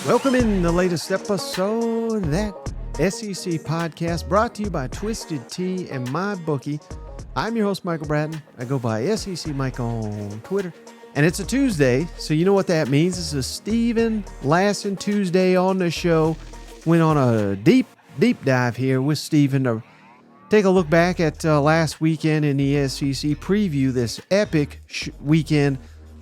Welcome in the latest episode of that SEC podcast brought to you by Twisted Tea and MyBookie. I'm your host, Michael Bratton. I go by SEC Mike on Twitter. And it's a Tuesday, so you know what that means. It's a Stephen Lassan Tuesday on the show. Went on a deep dive here with Stephen to take a look back at last weekend in the SEC, preview this epic weekend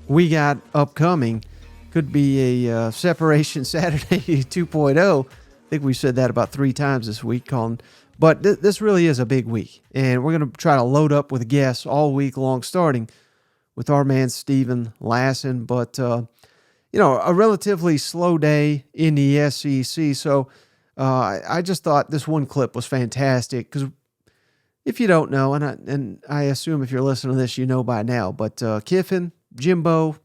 we got upcoming. Could be a Separation Saturday 2.0. I think we said that about 3 times this week, Colin. But this really is a big week. And we're going to try to load up with guests all week long, starting with our man Stephen Lassan. But, a relatively slow day in the SEC. So I just thought this one clip was fantastic. Because if you don't know, and I assume if you're listening to this, you know by now, but Kiffin, Jimbo,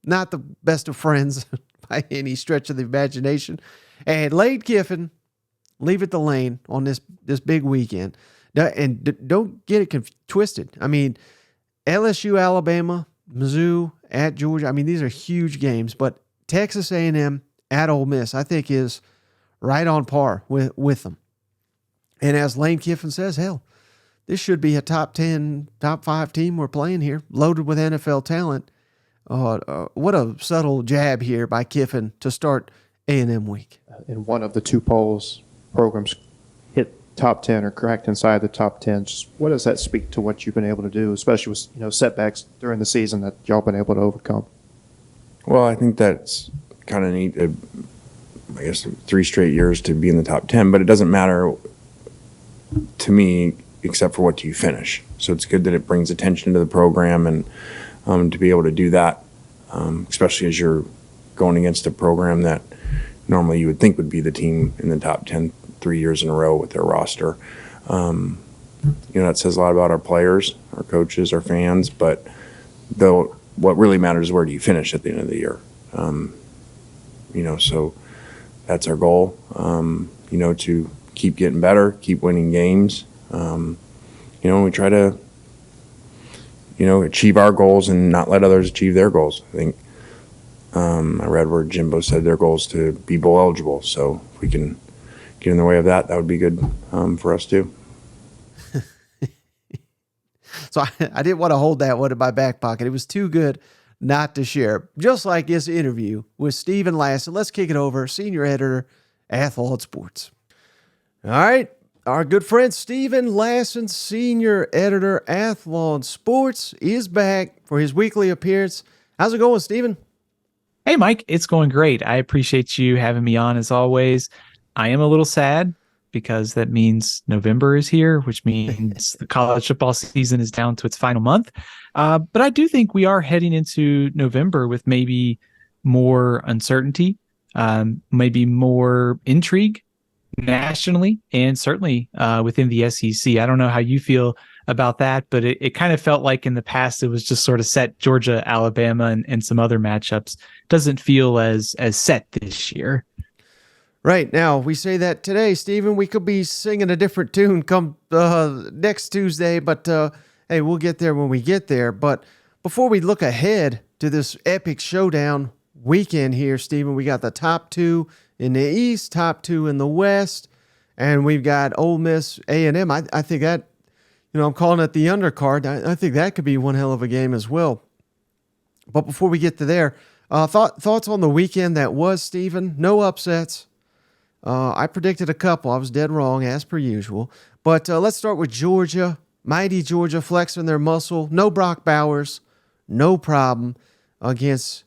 not the best of friends by any stretch of the imagination. And Lane Kiffin, leave it to Lane on this big weekend. And don't get it twisted. I mean, LSU, Alabama, Mizzou, at Georgia. I mean, these are huge games. But Texas A&M at Ole Miss, I think, is right on par with them. And as Lane Kiffin says, hell, this should be a top 10, top 5 team we're playing here, loaded with NFL talent. What a subtle jab here by Kiffin to start A&M week. In one of the 2 polls, programs hit top 10 or cracked inside the top 10. Just what does that speak to what you've been able to do, especially with setbacks during the season that y'all been able to overcome? Well, I think that's kind of neat. I guess 3 straight years to be in the top 10, but it doesn't matter to me except for what you finish. So it's good that it brings attention to the program and to be able to do that, especially as you're going against a program that normally you would think would be the team in the top 10 3 years in a row with their roster. That says a lot about our players, our coaches, our fans, but what really matters is where do you finish at the end of the year. So that's our goal, to keep getting better, keep winning games. We try to achieve our goals and not let others achieve their goals. I think I read where Jimbo said their goal is to be bowl eligible. So if we can get in the way of that, that would be good for us too. So I didn't want to hold that one in my back pocket. It was too good not to share. Just like this interview with Stephen Lassan. Let's kick it over. Senior editor, Athlon Sports. All right. Our good friend Stephen Lassan, senior editor, Athlon Sports, is back for his weekly appearance. How's it going, Stephen? Hey, Mike. It's going great. I appreciate you having me on as always. I am a little sad because that means November is here, which means the college football season is down to its final month. But I do think we are heading into November with maybe more uncertainty, maybe more intrigue nationally, and certainly within the SEC. I don't know how you feel about that, but it kind of felt like in the past it was just sort of set Georgia, Alabama, and some other matchups. Doesn't feel as set this year. Right. Now, we say that today, Stephen. We could be singing a different tune come next Tuesday, but hey, we'll get there when we get there. But before we look ahead to this epic showdown weekend here, Stephen, we got the top 2 in the East, top 2 in the West, and we've got Ole Miss, A&M. I think that, I'm calling it the undercard. I think that could be one hell of a game as well. But before we get to there, thoughts on the weekend that was, Stephen? No upsets. I predicted a couple. I was dead wrong, as per usual. But let's start with Georgia. Mighty Georgia flexing their muscle. No Brock Bowers. No problem against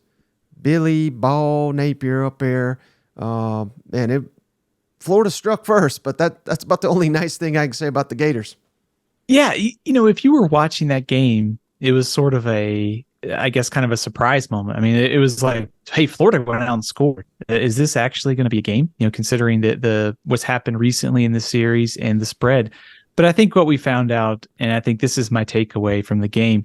Billy Ball Napier up there. Florida struck first, but that's about the only nice thing I can say about the Gators. Yeah, if you were watching that game, it was sort of kind of a surprise moment. I mean, it was like, hey, Florida went out and scored. Is this actually going to be a game? Considering the what's happened recently in the series and the spread. But I think what we found out, and I think this is my takeaway from the game,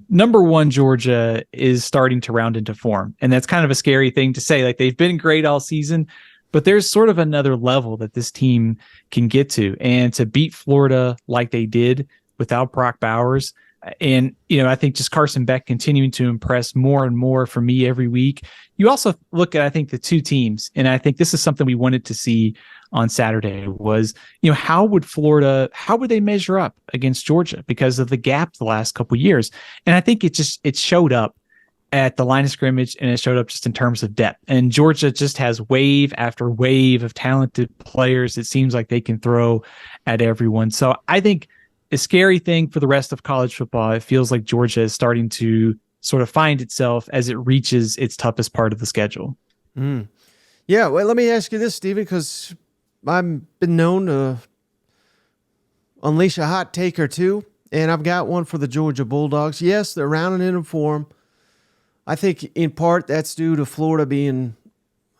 number one, Georgia is starting to round into form. And that's kind of a scary thing to say. Like, they've been great all season, but there's sort of another level that this team can get to. And to beat Florida like they did without Brock Bowers. And, I think just Carson Beck continuing to impress more and more for me every week. You also look at, I think, the two teams, and I think this is something we wanted to see on Saturday was, how would they measure up against Georgia because of the gap the last couple of years? And I think it showed up at the line of scrimmage, and it showed up just in terms of depth. And Georgia just has wave after wave of talented players. It seems like they can throw at everyone. So I think a scary thing for the rest of college football, it feels like Georgia is starting to sort of find itself as it reaches its toughest part of the schedule. Yeah, well, let me ask you this, Stephen, because I've been known to unleash a hot take or two, and I've got one for the Georgia Bulldogs. Yes, they're rounding in form. I think in part that's due to Florida being,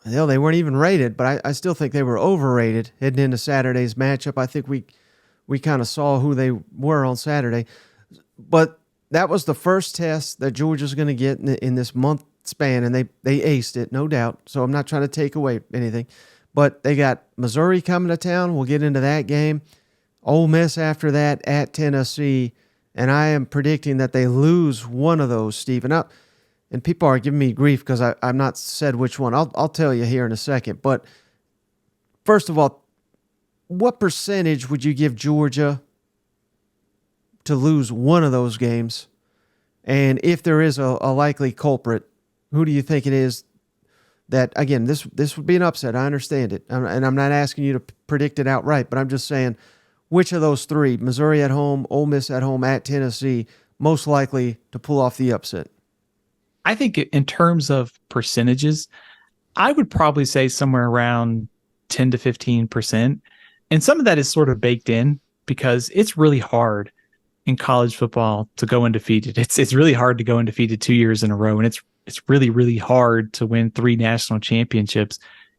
they weren't even rated, but I still think they were overrated heading into Saturday's matchup. I think we kind of saw who they were on Saturday. But that was the first test that Georgia's going to get in this month span, and they aced it, no doubt. So I'm not trying to take away anything. But they got Missouri coming to town. We'll get into that game. Ole Miss after that at Tennessee. And I am predicting that they lose one of those, Stephen. And people are giving me grief because I've not said which one. I'll tell you here in a second. But first of all, what percentage would you give Georgia to lose one of those games? And if there is a likely culprit, who do you think it is that, again, this would be an upset. I understand it. And I'm not asking you to predict it outright, but I'm just saying which of those three, Missouri at home, Ole Miss at home, at Tennessee, most likely to pull off the upset? I think in terms of percentages, I would probably say somewhere around 10 to 15%. And some of that is sort of baked in because it's really hard in college football to go undefeated. It's really hard to go undefeated 2 years in a row. And it's really, really hard to win 3 national championships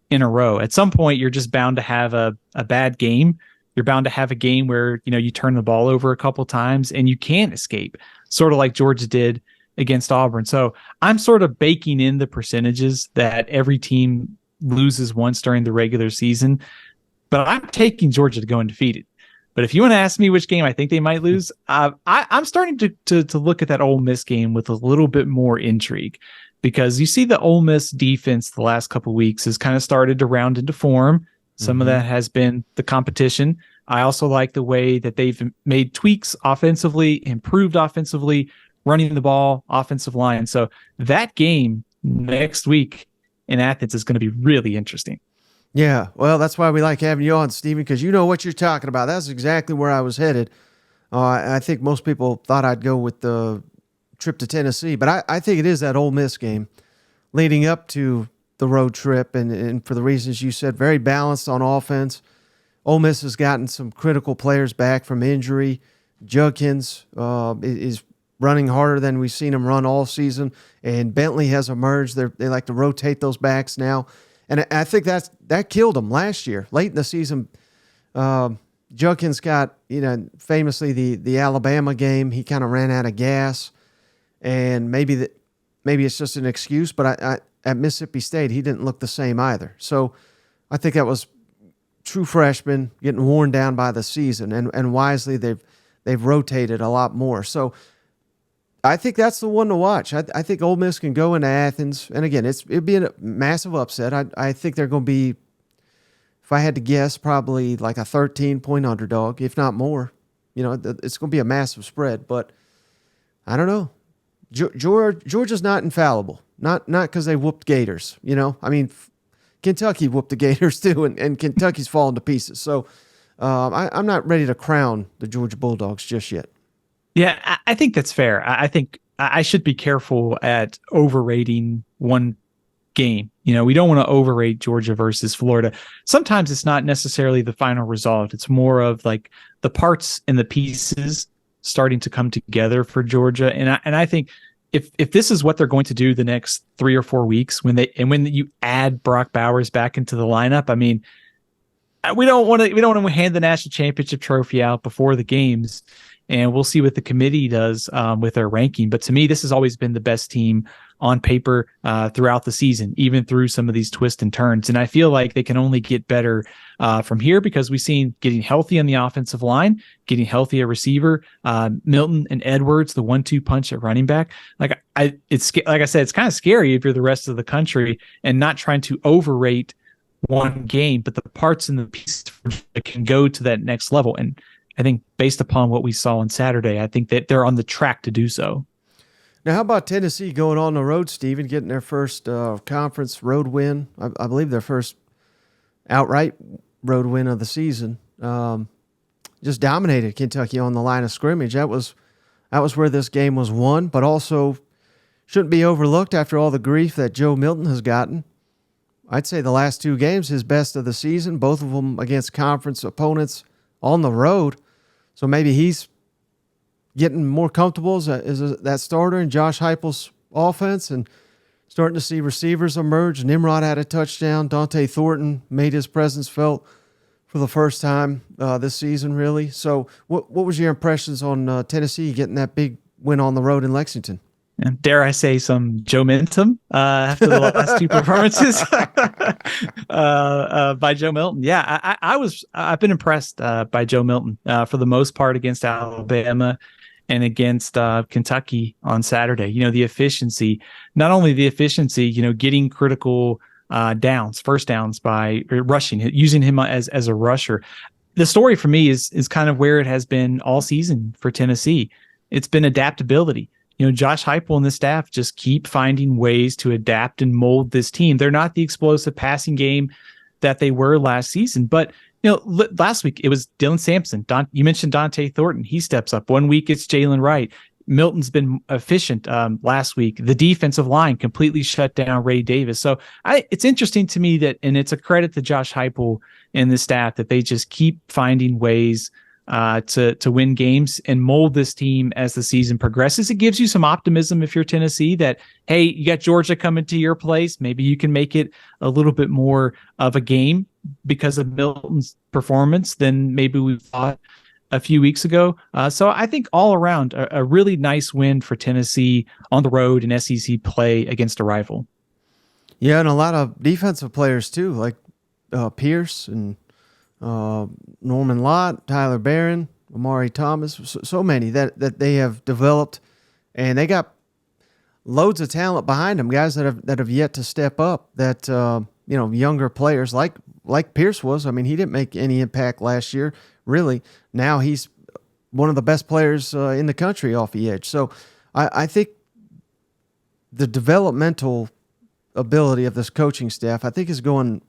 in a row. At some point, you're just bound to have a bad game. You're bound to have a game where, you turn the ball over a couple times and you can't escape, sort of like Georgia did against Auburn. So I'm sort of baking in the percentages that every team loses once during the regular season, but I'm taking Georgia to go undefeated. But if you want to ask me which game I think they might lose, I'm starting to look at that Ole Miss game with a little bit more intrigue because you see the Ole Miss defense the last couple of weeks has kind of started to round into form. Some of that has been the competition. I also like the way that they've made tweaks offensively, improved offensively, running the ball, offensive line. So that game next week in Athens is going to be really interesting. Yeah, well, that's why we like having you on, Stephen, because you know what you're talking about. That's exactly where I was headed. I think most people thought I'd go with the trip to Tennessee, but I think it is that Ole Miss game leading up to the road trip, and for the reasons you said, very balanced on offense. Ole Miss has gotten some critical players back from injury. Judkins is running harder than we've seen him run all season, and Bentley has emerged. They like to rotate those backs now, and I think that killed them last year. Late in the season, Judkins got, famously the Alabama game, he kind of ran out of gas, and maybe it's just an excuse, but at Mississippi State, he didn't look the same either. So I think that was true freshman getting worn down by the season, and wisely they've rotated a lot more. So I think that's the one to watch. I think Ole Miss can go into Athens, and again, it'd be a massive upset. I think they're going to be, if I had to guess, probably like a 13-point underdog, if not more. It's going to be a massive spread, but I don't know. Georgia's not infallible. Not because they whooped Gators. Kentucky whooped the Gators too, and Kentucky's fallen to pieces. So I'm not ready to crown the Georgia Bulldogs just yet. Yeah, I think that's fair. I think I should be careful at overrating one game. We don't want to overrate Georgia versus Florida. Sometimes it's not necessarily the final result. It's more of like the parts and the pieces starting to come together for Georgia. And I think if this is what they're going to do the next 3 or 4 weeks, when you add Brock Bowers back into the lineup, we don't want to hand the national championship trophy out before the games, and we'll see what the committee does with their ranking. But to me, this has always been the best team on paper throughout the season, even through some of these twists and turns. And I feel like they can only get better from here because we've seen getting healthy on the offensive line, getting healthy at receiver, Milton and Edwards, the 1-2 punch at running back. It's like I said, it's kind of scary if you're the rest of the country and not trying to overrate one game, but the parts and the pieces can go to that next level. And I think based upon what we saw on Saturday, I think that they're on the track to do so. Now, how about Tennessee going on the road, Stephen, getting their first conference road win? I believe their first outright road win of the season. Just dominated Kentucky on the line of scrimmage. That was where this game was won, but also shouldn't be overlooked after all the grief that Joe Milton has gotten. I'd say the last two games, his best of the season, both of them against conference opponents on the road. So maybe he's getting more comfortable as that starter in Josh Heupel's offense and starting to see receivers emerge. Nimrod had a touchdown. Dante Thornton made his presence felt for the first time this season, really. So what was your impressions on Tennessee getting that big win on the road in Lexington? And dare I say some Joe Mintum after the last two performances by Joe Milton. Yeah, I've been impressed by Joe Milton for the most part against Alabama and against Kentucky on Saturday. The efficiency, not only the efficiency, getting critical first downs by rushing, using him as a rusher. The story for me is kind of where it has been all season for Tennessee. It's been adaptability. Josh Heupel and the staff just keep finding ways to adapt and mold this team. They're not the explosive passing game that they were last season, but last week it was Dylan Sampson. You mentioned Dante Thornton. He steps up. 1 week it's Jalen Wright. Milton's been efficient last week. The defensive line completely shut down Ray Davis. So it's interesting to me that, and it's a credit to Josh Heupel and the staff, that they just keep finding ways to win games and mold this team as the season progresses. It gives you some optimism if you're Tennessee that, hey, you got Georgia coming to your place. Maybe you can make it a little bit more of a game because of Milton's performance than maybe we thought a few weeks ago. So I think all around a really nice win for Tennessee on the road in SEC play against a rival. Yeah, and a lot of defensive players too, like Pierce and Norman Lott, Tyler Barron, Amari Thomas, so many that they have developed, and they got loads of talent behind them, guys that have yet to step up, that younger players like Pierce was. I mean, he didn't make any impact last year, really. Now he's one of the best players in the country off the edge. So I think the developmental ability of this coaching staff, I think, is going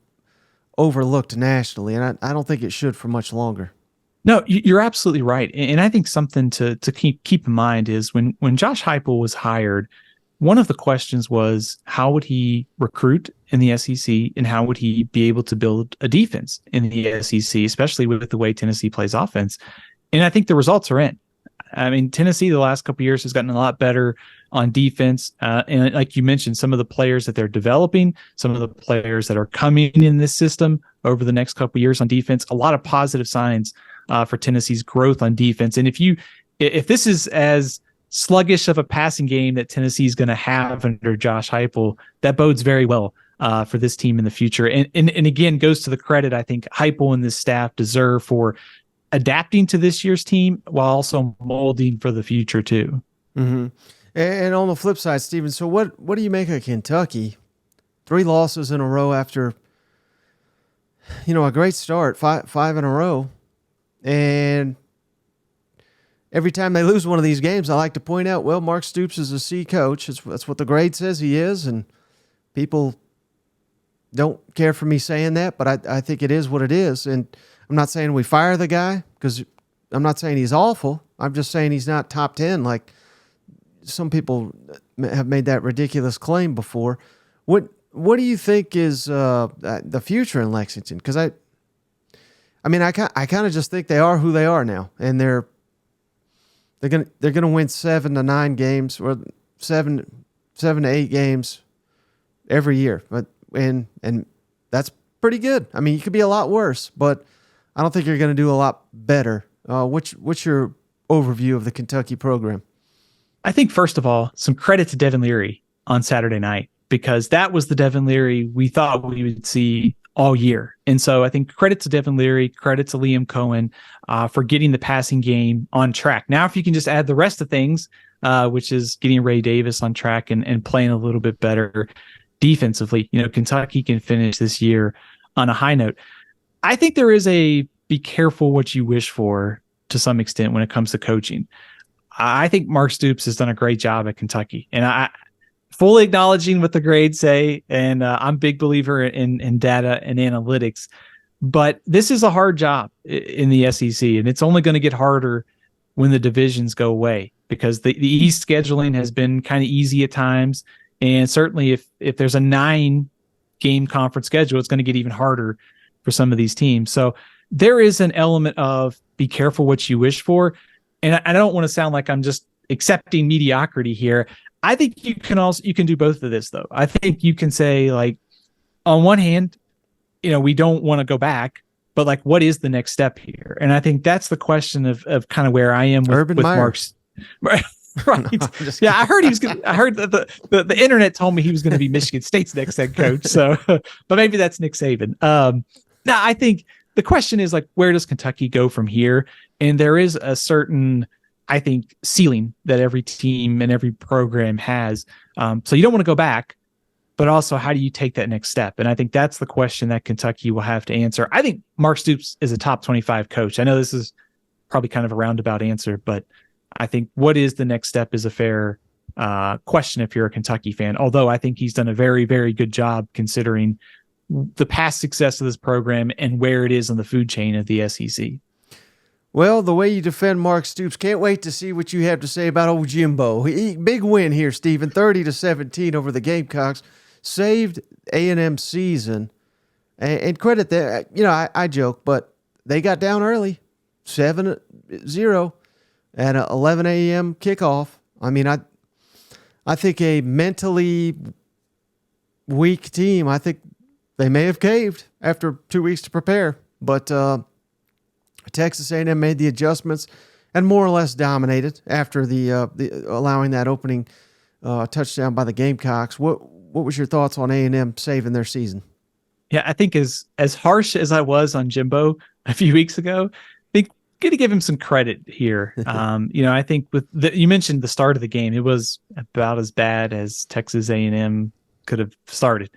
overlooked nationally, and I don't think it should for much longer. No, you're absolutely right. And I think something to keep in mind is when Josh Heupel was hired, one of the questions was, how would he recruit in the SEC and how would he be able to build a defense in the SEC, especially with the way Tennessee plays offense? And I think the results are in. I mean, Tennessee the last couple of years has gotten a lot better on defense. And like you mentioned, some of the players that they're developing, some of the players that are coming in this system over the next couple of years on defense, a lot of positive signs for Tennessee's growth on defense. And if this is as sluggish of a passing game that Tennessee is going to have under Josh Heupel, that bodes very well for this team in the future. And again, goes to the credit I think Heupel and this staff deserve for adapting to this year's team while also molding for the future too. Mm-hmm. And on the flip side, Stephen, so what do you make of Kentucky? 3 losses in a row after, a great start, five in a row. And every time they lose one of these games, I like to point out, well, Mark Stoops is a C coach. That's what the grade says he is, and people don't care for me saying that, but I think it is what it is. And I'm not saying we fire the guy, because I'm not saying he's awful. I'm just saying he's not top 10 like some people have made that ridiculous claim before. What do you think is the future in Lexington? Because I kind of just think they are who they are now, and they're gonna win 7 to 9 games, or 7 to 8 games every year. But and that's pretty good. I mean, you could be a lot worse, but I don't think you're going to do a lot better. What's your overview of the Kentucky program? I think, first of all, some credit to Devin Leary on Saturday night, because that was the Devin Leary we thought we would see all year. And so I think credit to Devin Leary, credit to Liam Cohen for getting the passing game on track. Now, if you can just add the rest of things, which is getting Ray Davis on track and playing a little bit better defensively, Kentucky can finish this year on a high note. I think there is a be careful what you wish for to some extent when it comes to coaching. I think Mark Stoops has done a great job at Kentucky, and I fully acknowledging what the grades say. And I'm a big believer in data and analytics, but this is a hard job in the SEC, and it's only going to get harder when the divisions go away, because the East scheduling has been kind of easy at times. And certainly if there's a 9-game conference schedule, it's going to get even harder for some of these teams. So there is an element of be careful what you wish for. And I don't want to sound like I'm just accepting mediocrity here. I think you can do both of this, though. I think you can say, like, on one hand, we don't want to go back, but like, what is the next step here? And I think that's the question of kind of where I am with Mark's. Right. Yeah, I heard I heard that the internet told me he was going to be Michigan State's next head coach. So, but maybe that's Nick Saban. Now I think the question is, like, where does Kentucky go from here? And there is a certain, I think, ceiling that every team and every program has. So you don't want to go back, but also how do you take that next step? And I think that's the question that Kentucky will have to answer. I think Mark Stoops is a top 25 coach. I know this is probably kind of a roundabout answer, but I think what is the next step is a fair question if you're a Kentucky fan, although I think he's done a very, very good job considering the past success of this program and where it is on the food chain of the SEC. Well, the way you defend Mark Stoops, can't wait to see what you have to say about old Jimbo. Big win here, Stephen, 30-17 over the Gamecocks. Saved A&M season. And credit that, I joke, but they got down early, 7-0 at an 11 a.m. kickoff. I mean, I think a mentally weak team, I think they may have caved after 2 weeks to prepare, but Texas A&M made the adjustments and more or less dominated after the allowing that opening touchdown by the Gamecocks. What was your thoughts on A&M saving their season? Yeah, I think as harsh as I was on Jimbo a few weeks ago, I think going to give him some credit here. I think you mentioned the start of the game, it was about as bad as Texas A&M could have started.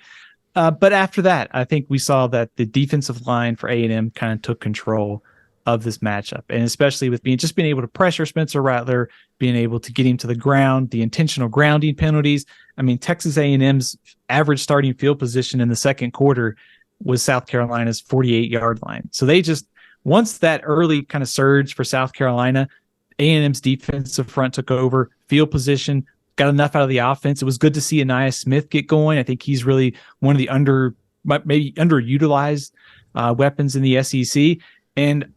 But after that, I think we saw that the defensive line for A&M kind of took control of this matchup, and especially with being able to pressure Spencer Rattler, being able to get him to the ground, the intentional grounding penalties. I mean, Texas A&M's average starting field position in the second quarter was South Carolina's 48-yard line. So they just, once that early kind of surge for South Carolina, A&M's defensive front took over, field position, got enough out of the offense. It was good to see Aniyah Smith get going. I think he's really one of the maybe underutilized weapons in the SEC. And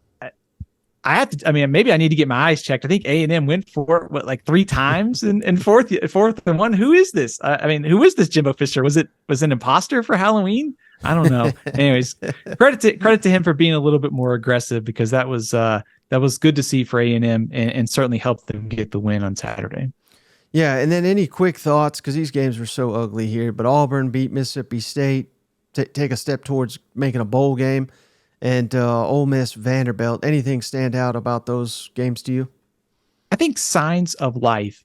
maybe I need to get my eyes checked. I think A&M went for it, like 3 times in fourth and 1. Who is this? Who is this Jimbo Fisher? Was it an imposter for Halloween? I don't know. Anyways, credit to him for being a little bit more aggressive, because that was good to see for A&M and certainly helped them get the win on Saturday. Yeah, and then any quick thoughts, because these games were so ugly here, but Auburn beat Mississippi State, take a step towards making a bowl game. And Ole Miss, Vanderbilt, anything stand out about those games to you? I think signs of life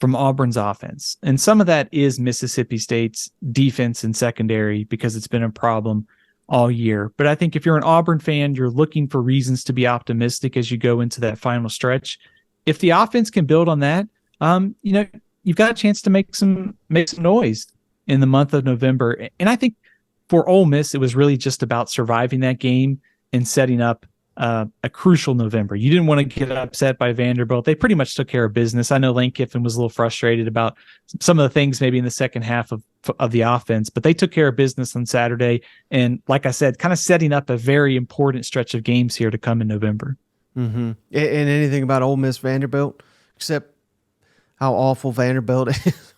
from Auburn's offense. And some of that is Mississippi State's defense and secondary, because it's been a problem all year. But I think if you're an Auburn fan, you're looking for reasons to be optimistic as you go into that final stretch. If the offense can build on that, you've got a chance to make some noise in the month of November. And I think for Ole Miss, it was really just about surviving that game and setting up a crucial November. You didn't want to get upset by Vanderbilt. They pretty much took care of business. I know Lane Kiffin was a little frustrated about some of the things maybe in the second half of the offense, but they took care of business on Saturday. And like I said, kind of setting up a very important stretch of games here to come in November. Mm-hmm. And anything about Ole Miss, Vanderbilt, except how awful Vanderbilt is?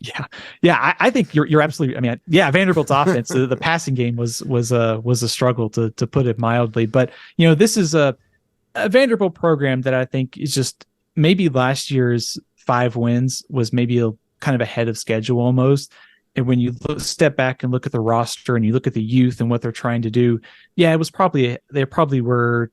Yeah. I think you're absolutely. I mean, yeah, Vanderbilt's offense, the passing game was a struggle to put it mildly. But this is a Vanderbilt program that I think is just maybe last year's 5 wins was maybe a kind of ahead of schedule almost. And when you step back and look at the roster and you look at the youth and what they're trying to do, yeah, they probably were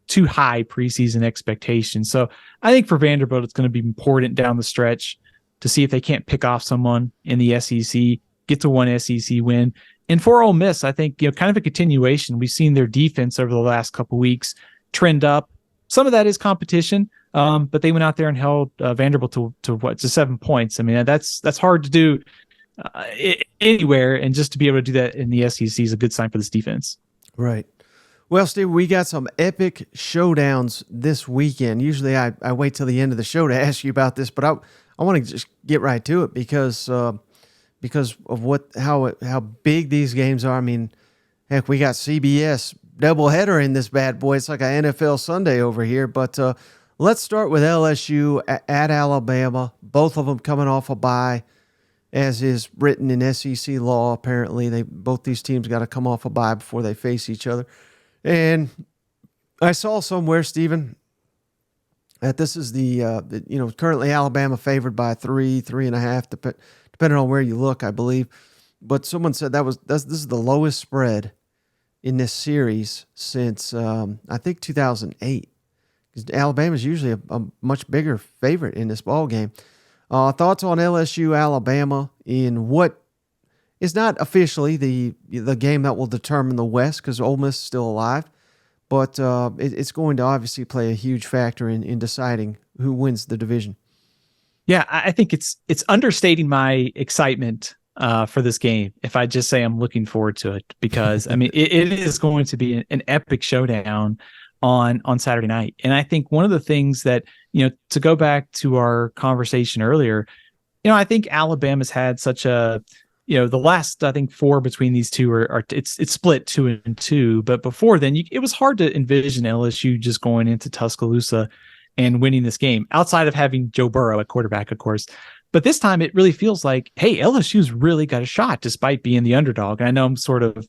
too high preseason expectations. So I think for Vanderbilt, it's going to be important down the stretch to see if they can't pick off someone in the SEC, get to one SEC win. And for Ole Miss, I think, kind of a continuation. We've seen their defense over the last couple of weeks trend up. Some of that is competition, but they went out there and held Vanderbilt to 7 points. I mean, that's hard to do anywhere, and just to be able to do that in the SEC is a good sign for this defense. Right. Well, Steve, we got some epic showdowns this weekend. Usually I wait till the end of the show to ask you about this, but I want to just get right to it because of how big these games are. I mean, heck, we got CBS doubleheader in this bad boy. It's like an NFL Sunday over here. But let's start with LSU at Alabama. Both of them coming off a bye, as is written in SEC law. Apparently, both these teams got to come off a bye before they face each other. And I saw somewhere, Stephen, that this is currently Alabama favored by 3.5, depending on where you look, I believe. But someone said this is the lowest spread in this series since I think 2008. Because Alabama's usually a much bigger favorite in this ball game. Thoughts on LSU Alabama in what is not officially the game that will determine the West, because Ole Miss is still alive, but it's going to obviously play a huge factor in deciding who wins the division. Yeah, I think it's understating my excitement for this game if I just say I'm looking forward to it, because I mean it is going to be an epic showdown on Saturday night. And I think one of the things that, to go back to our conversation earlier, I think Alabama's had such a, the last, I think 4 between these two are it's split 2-2. But before then, it was hard to envision LSU just going into Tuscaloosa and winning this game outside of having Joe Burrow at quarterback, of course. But this time it really feels like, hey, LSU's really got a shot despite being the underdog. And I know I'm sort of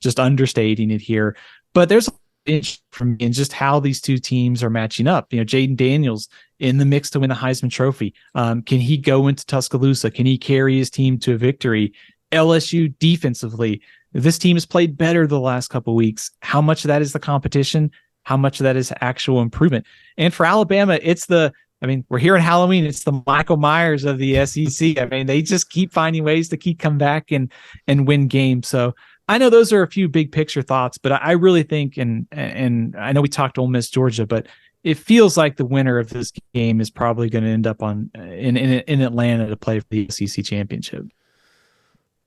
just understating it here, but there's from in just how these two teams are matching up. Jaden Daniels in the mix to win the Heisman Trophy. Can he go into Tuscaloosa? Can he carry his team to a victory? LSU defensively, this team has played better the last couple of weeks. How much of that is the competition? How much of that is actual improvement? And for Alabama, we're here in Halloween. It's the Michael Myers of the SEC. I mean, they just keep finding ways to keep come back and win games. So I know those are a few big picture thoughts, but I really think, and I know we talked Ole Miss, Georgia, but it feels like the winner of this game is probably going to end up in Atlanta to play for the SEC championship.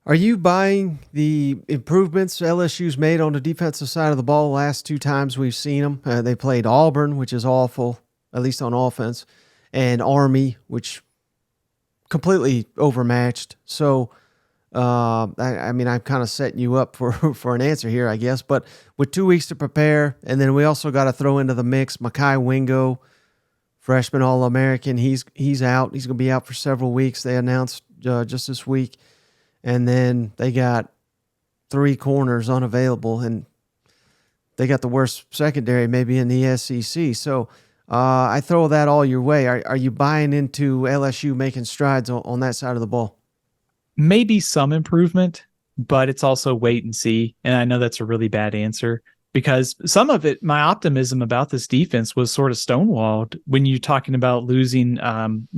Are you buying the improvements LSU's made on the defensive side of the ball the last 2 times we've seen them? They played Auburn, which is awful, at least on offense, and Army, which completely overmatched. So, I'm kind of setting you up for an answer here, I guess. But with 2 weeks to prepare, and then we also got to throw into the mix Mekhi Wingo, freshman All-American. He's out. He's going to be out for several weeks. They announced just this week. And then they got 3 corners unavailable, and they got the worst secondary maybe in the SEC. So I throw that all your way. Are you buying into LSU making strides on that side of the ball? Maybe some improvement, but it's also wait and see. And I know that's a really bad answer, because some of it, my optimism about this defense was sort of stonewalled when you're talking about losing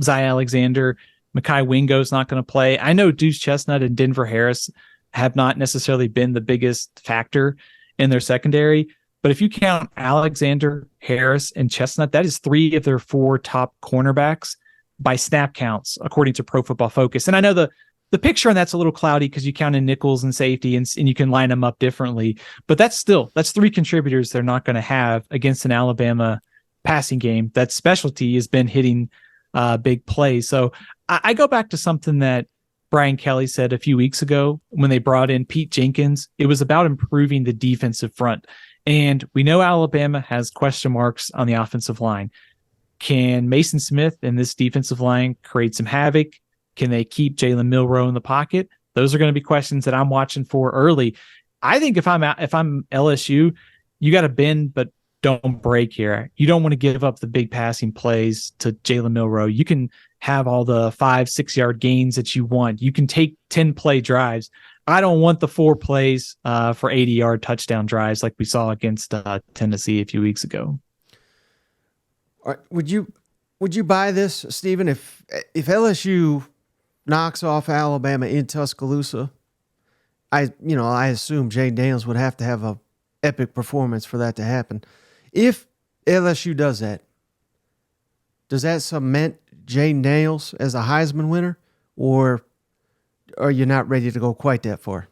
Zy Alexander. Mekhi Wingo's not going to play. I know Deuce Chestnut and Denver Harris have not necessarily been the biggest factor in their secondary, but if you count Alexander, Harris, and Chestnut, that is 3 of their 4 top cornerbacks by snap counts, according to Pro Football Focus. And I know the picture on that's a little cloudy because you count in nickels and safety and you can line them up differently, but that's 3 contributors they're not going to have against an Alabama passing game. That specialty has been hitting big plays. So I go back to something that Brian Kelly said a few weeks ago when they brought in Pete Jenkins. It was about improving the defensive front. And we know Alabama has question marks on the offensive line. Can Mason Smith and this defensive line create some havoc? Can they keep Jalen Milroe in the pocket? Those are going to be questions that I'm watching for early. I think if I'm LSU, you got to bend, but don't break here. You don't want to give up the big passing plays to Jalen Milroe. You can have all the 5-6 yard gains that you want. You can take 10 play drives. I don't want the 4 plays for 80-yard touchdown drives like we saw against Tennessee a few weeks ago. All right, would you buy this, Stephen, if LSU knocks off Alabama in Tuscaloosa? I assume Jay Daniels would have to have a epic performance for that to happen. If LSU does that, does that cement Jaden Daniels as a Heisman winner, or are you not ready to go quite that far?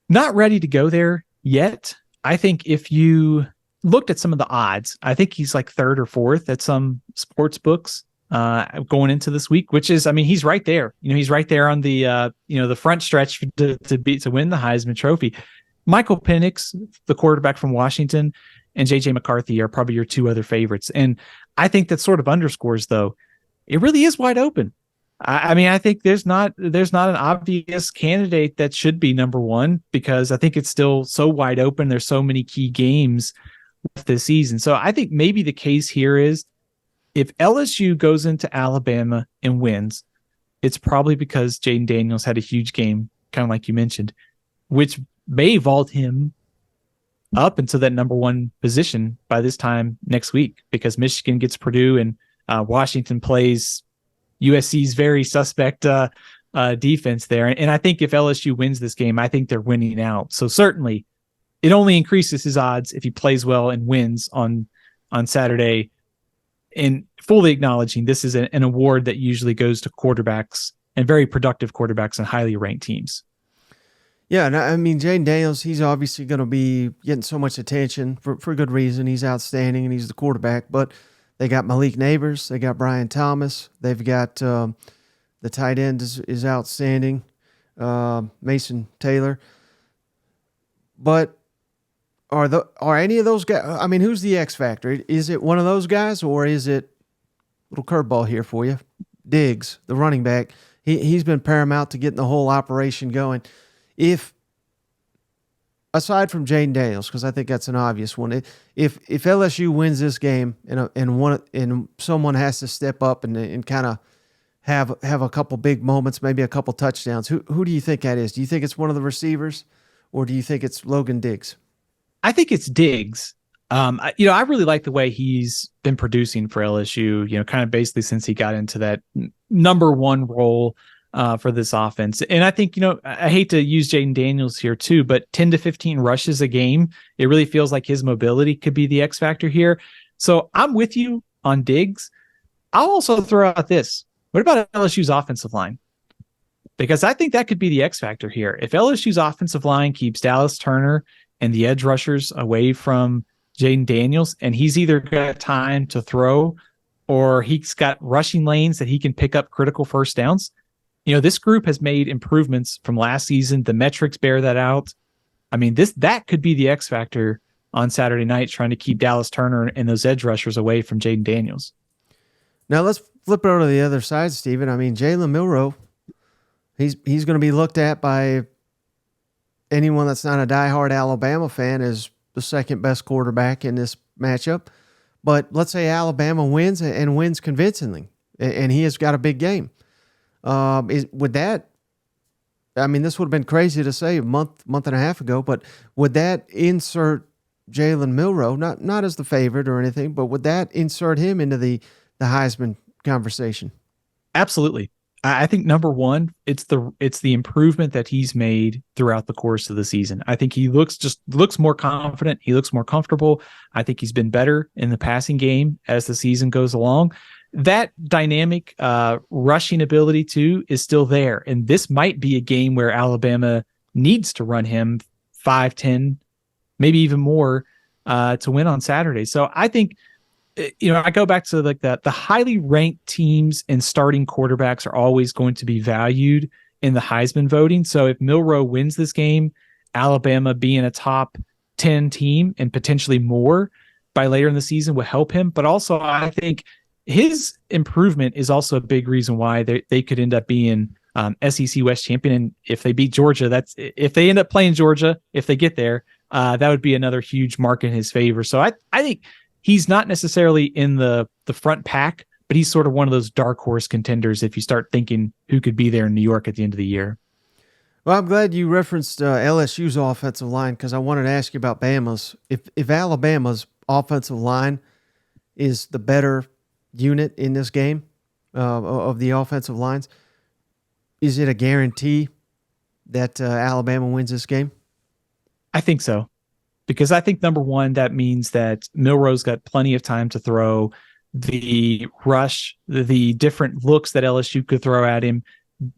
Not ready to go there yet. I think if you looked at some of the odds, I think he's like 3rd or 4th at some sports books going into this week, which is, he's right there. He's right there on the the front stretch to win the Heisman Trophy. Michael Penix, the quarterback from Washington, and J.J. McCarthy are probably your 2 other favorites. And I think that sort of underscores, though, it really is wide open. I think there's not an obvious candidate that should be number 1, because I think it's still so wide open. There's so many key games this season. So I think maybe the case here is if LSU goes into Alabama and wins, it's probably because Jaden Daniels had a huge game, kind of like you mentioned, which may vault him up into that number 1 position by this time next week, because Michigan gets Purdue and Washington plays USC's very suspect defense there. And I think if LSU wins this game, I think they're winning out. So certainly it only increases his odds if he plays well and wins on Saturday, and fully acknowledging this is an award that usually goes to quarterbacks, and very productive quarterbacks and highly ranked teams. Yeah, Jaden Daniels, he's obviously going to be getting so much attention for good reason. He's outstanding, and he's the quarterback. But they got Malik Neighbors, they got Brian Thomas, they've got the tight end is outstanding, Mason Taylor. But are any of those guys? Who's the X factor? Is it one of those guys, or is it a little curveball here for you? Diggs, the running back, he's been paramount to getting the whole operation going. If, aside from Jaden Daniels, because I think that's an obvious one, if LSU wins this game and someone has to step up and kind of have a couple big moments, maybe a couple touchdowns, who do you think that is? Do you think it's one of the receivers, or do you think it's Logan Diggs? I think it's Diggs. I really like the way he's been producing for LSU, kind of basically since he got into that number 1 role for this offense. And I think, I hate to use Jaden Daniels here too, but 10 to 15 rushes a game, it really feels like his mobility could be the X factor here. So I'm with you on Diggs. I'll also throw out this. What about LSU's offensive line? Because I think that could be the X factor here. If LSU's offensive line keeps Dallas Turner and the edge rushers away from Jaden Daniels, and he's either got time to throw or he's got rushing lanes that he can pick up critical first downs, this group has made improvements from last season. The metrics bear that out. That could be the X factor on Saturday night, trying to keep Dallas Turner and those edge rushers away from Jaden Daniels. Now let's flip it over to the other side, Stephen. Jalen Milroe, he's going to be looked at by anyone that's not a diehard Alabama fan as the second best quarterback in this matchup. But let's say Alabama wins and wins convincingly, and he has got a big game. This would have been crazy to say a month and a half ago, but would that insert Jalen Milroe, not as the favorite or anything, but would that insert him into the Heisman conversation? Absolutely. I think number 1, it's the improvement that he's made throughout the course of the season. I think he looks more confident. He looks more comfortable. I think he's been better in the passing game as the season goes along. That dynamic rushing ability too is still there. And this might be a game where Alabama needs to run him 5-10, maybe even more to win on Saturday. So I think, I go back to the highly ranked teams and starting quarterbacks are always going to be valued in the Heisman voting. So if Milroe wins this game, Alabama being a top 10 team and potentially more by later in the season will help him. But also I think his improvement is also a big reason why they could end up being SEC West champion. And if they beat Georgia, if they end up playing Georgia, if they get there, that would be another huge mark in his favor. So I think he's not necessarily in the front pack, but he's sort of one of those dark horse contenders if you start thinking who could be there in New York at the end of the year. Well, I'm glad you referenced LSU's offensive line, because I wanted to ask you about Bama's. If Alabama's offensive line is the better unit in this game of the offensive lines, is it a guarantee that Alabama wins this game? I think so, because I think, number one, that means that Milroe's got plenty of time to throw. The rush, the different looks that LSU could throw at him,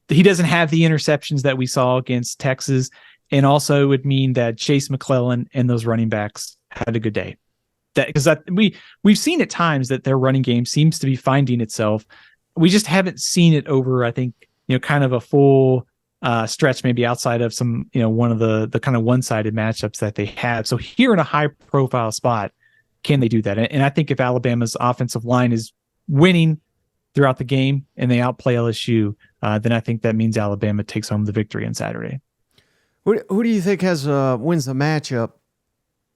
he doesn't have the interceptions that we saw against Texas. And also it would mean that Chase McClellan and those running backs had a good day. Because we've seen at times that their running game seems to be finding itself. We just haven't seen it over, I think, kind of a full stretch, maybe outside of some, one of the kind of one-sided matchups that they have. So here in a high-profile spot, can they do that? And I think if Alabama's offensive line is winning throughout the game and they outplay LSU, then I think that means Alabama takes home the victory on Saturday. Who do you think wins the matchup?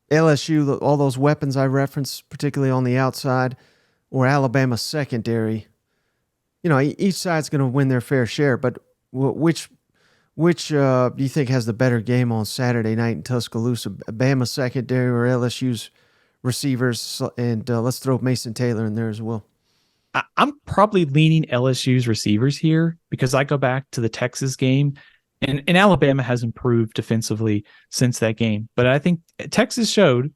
LSU, all those weapons I referenced, particularly on the outside, or Alabama secondary? Each side's going to win their fair share, but which do you think has the better game on Saturday night in Tuscaloosa? Bama secondary or LSU's receivers? And let's throw Mason Taylor in there as well. I'm probably leaning LSU's receivers here, because I go back to the Texas game, and Alabama has improved defensively since that game. But I think Texas showed,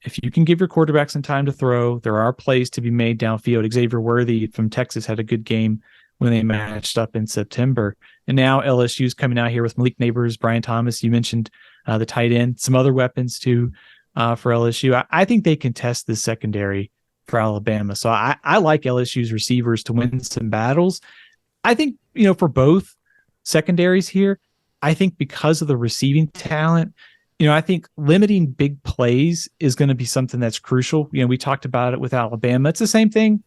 if you can give your quarterback some time to throw, there are plays to be made downfield. Xavier Worthy from Texas had a good game when they matched up in September. And now LSU's coming out here with Malik Neighbors, Brian Thomas. You mentioned the tight end, some other weapons too for LSU. I think they can test this secondary for Alabama. So I like LSU's receivers to win some battles. I think, for both secondaries here, I think because of the receiving talent, I think limiting big plays is going to be something that's crucial. We talked about it with Alabama. It's the same thing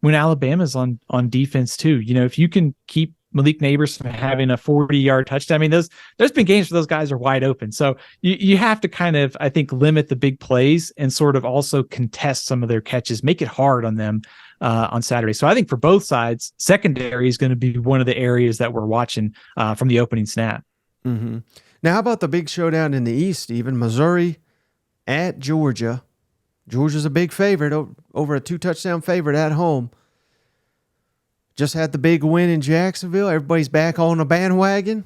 when Alabama's on defense too. If you can keep Malik Neighbors from having a 40-yard touchdown, there's been games where those guys are wide open. So you have to kind of, I think, limit the big plays and sort of also contest some of their catches, make it hard on them on Saturday. So I think for both sides, secondary is going to be one of the areas that we're watching from the opening snap. Mm-hmm. Now, how about the big showdown in the East, Stephen? Missouri at Georgia. Georgia's a big favorite, over a 2-touchdown favorite at home. Just had the big win in Jacksonville. Everybody's back on the bandwagon.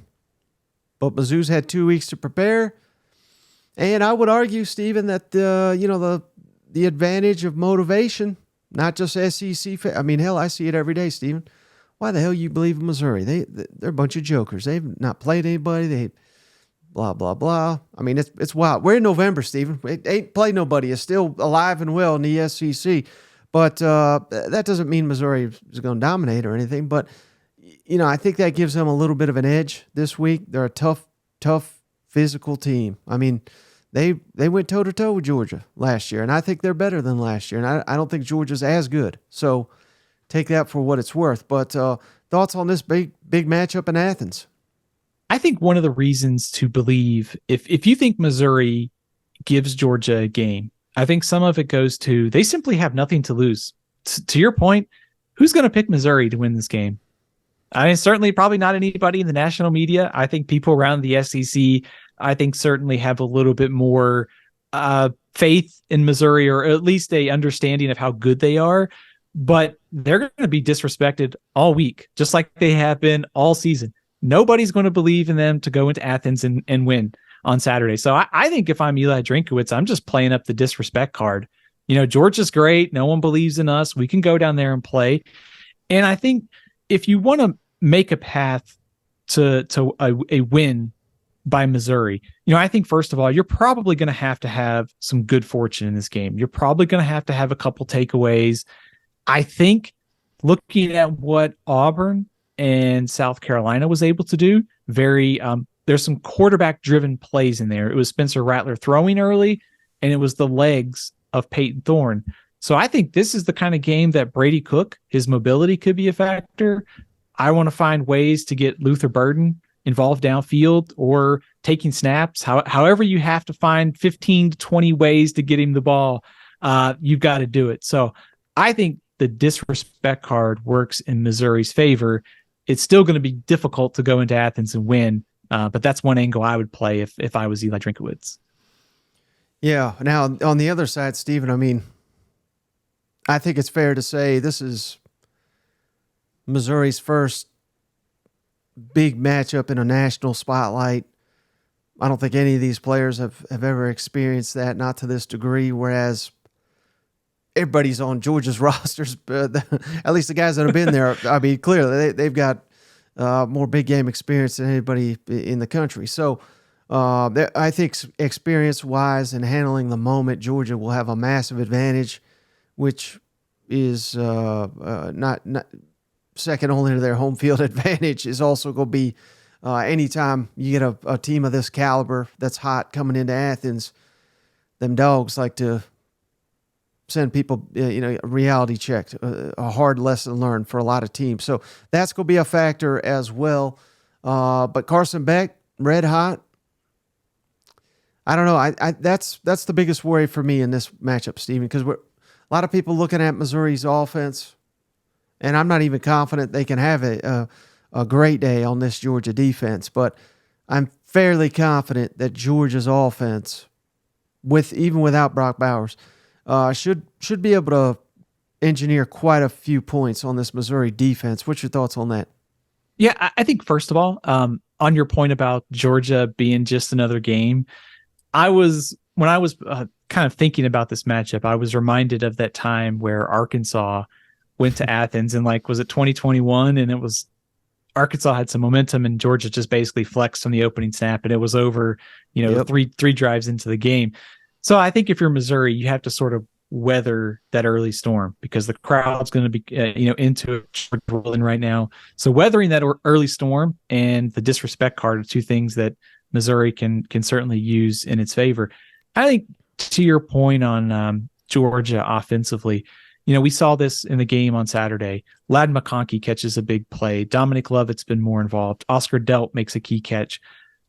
But Mizzou's had 2 weeks to prepare. And I would argue, Stephen, that the advantage of motivation, not just SEC. Hell, I see it every day, Stephen. Why the hell you believe in Missouri? They're a bunch of jokers. They've not played anybody. They blah, blah, blah. It's wild. We're in November, Stephen. It ain't played nobody. It's still alive and well in the SEC. But that doesn't mean Missouri is going to dominate or anything. But, I think that gives them a little bit of an edge this week. They're a tough, physical team. They went toe-to-toe with Georgia last year, and I think they're better than last year. And I don't think Georgia's as good. So take that for what it's worth. But thoughts on this big matchup in Athens? I think one of the reasons to believe, if you think Missouri gives Georgia a game, I think some of it goes to they simply have nothing to lose. To your point, who's going to pick Missouri to win this game? Certainly probably not anybody in the national media. I think people around the SEC, I think certainly have a little bit more faith in Missouri, or at least a understanding of how good they are. But they're going to be disrespected all week, just like they have been all season. Nobody's going to believe in them to go into Athens and win on Saturday. So I think if I'm Eli Drinkowitz, I'm just playing up the disrespect card. Georgia's great. No one believes in us. We can go down there and play. And I think if you want to make a path to a win by Missouri, I think first of all, you're probably going to have some good fortune in this game. You're probably going to have a couple takeaways. I think looking at what Auburn and South Carolina was able to do, there's some quarterback-driven plays in there. It was Spencer Rattler throwing early, and it was the legs of Peyton Thorne. So I think this is the kind of game that Brady Cook, his mobility could be a factor. I want to find ways to get Luther Burden involved downfield or taking snaps. However you have to find 15 to 20 ways to get him the ball, you've got to do it. So I think the disrespect card works in Missouri's favor. It's still going to be difficult to go into Athens and win, but that's one angle I would play if I was Eli Drinkowitz. Yeah. Now, on the other side, Stephen, I mean, I think it's fair to say this is Missouri's first big matchup in a national spotlight. I don't think any of these players have ever experienced that, not to this degree, whereas everybody's on Georgia's rosters, at least the guys that have been there. I mean, clearly they've got more big game experience than anybody in the country. So I think experience-wise and handling the moment, Georgia will have a massive advantage, which is not second only to their home field advantage. Is also going to be anytime you get a team of this caliber that's hot coming into Athens, them dogs like to send people, a reality check, a hard lesson learned for a lot of teams. So that's going to be a factor as well. But Carson Beck, red hot. I don't know. That's the biggest worry for me in this matchup, Stephen, because a lot of people looking at Missouri's offense, and I'm not even confident they can have a great day on this Georgia defense. But I'm fairly confident that Georgia's offense, even without Brock Bowers, should be able to engineer quite a few points on this Missouri defense. What's your thoughts on that? Yeah, I think first of all, on your point about Georgia being just another game, when I was kind of thinking about this matchup, I was reminded of that time where Arkansas went to Athens and was it 2021? And it was Arkansas had some momentum and Georgia just basically flexed on the opening snap and it was over, Yep. three drives into the game. So I think if you're Missouri, you have to sort of weather that early storm because the crowd's going to be, into it rolling right now. So weathering that early storm and the disrespect card are two things that Missouri can certainly use in its favor. I think to your point on Georgia offensively, we saw this in the game on Saturday. Ladd McConkey catches a big play. Dominic Lovett's been more involved. Oscar Delt makes a key catch.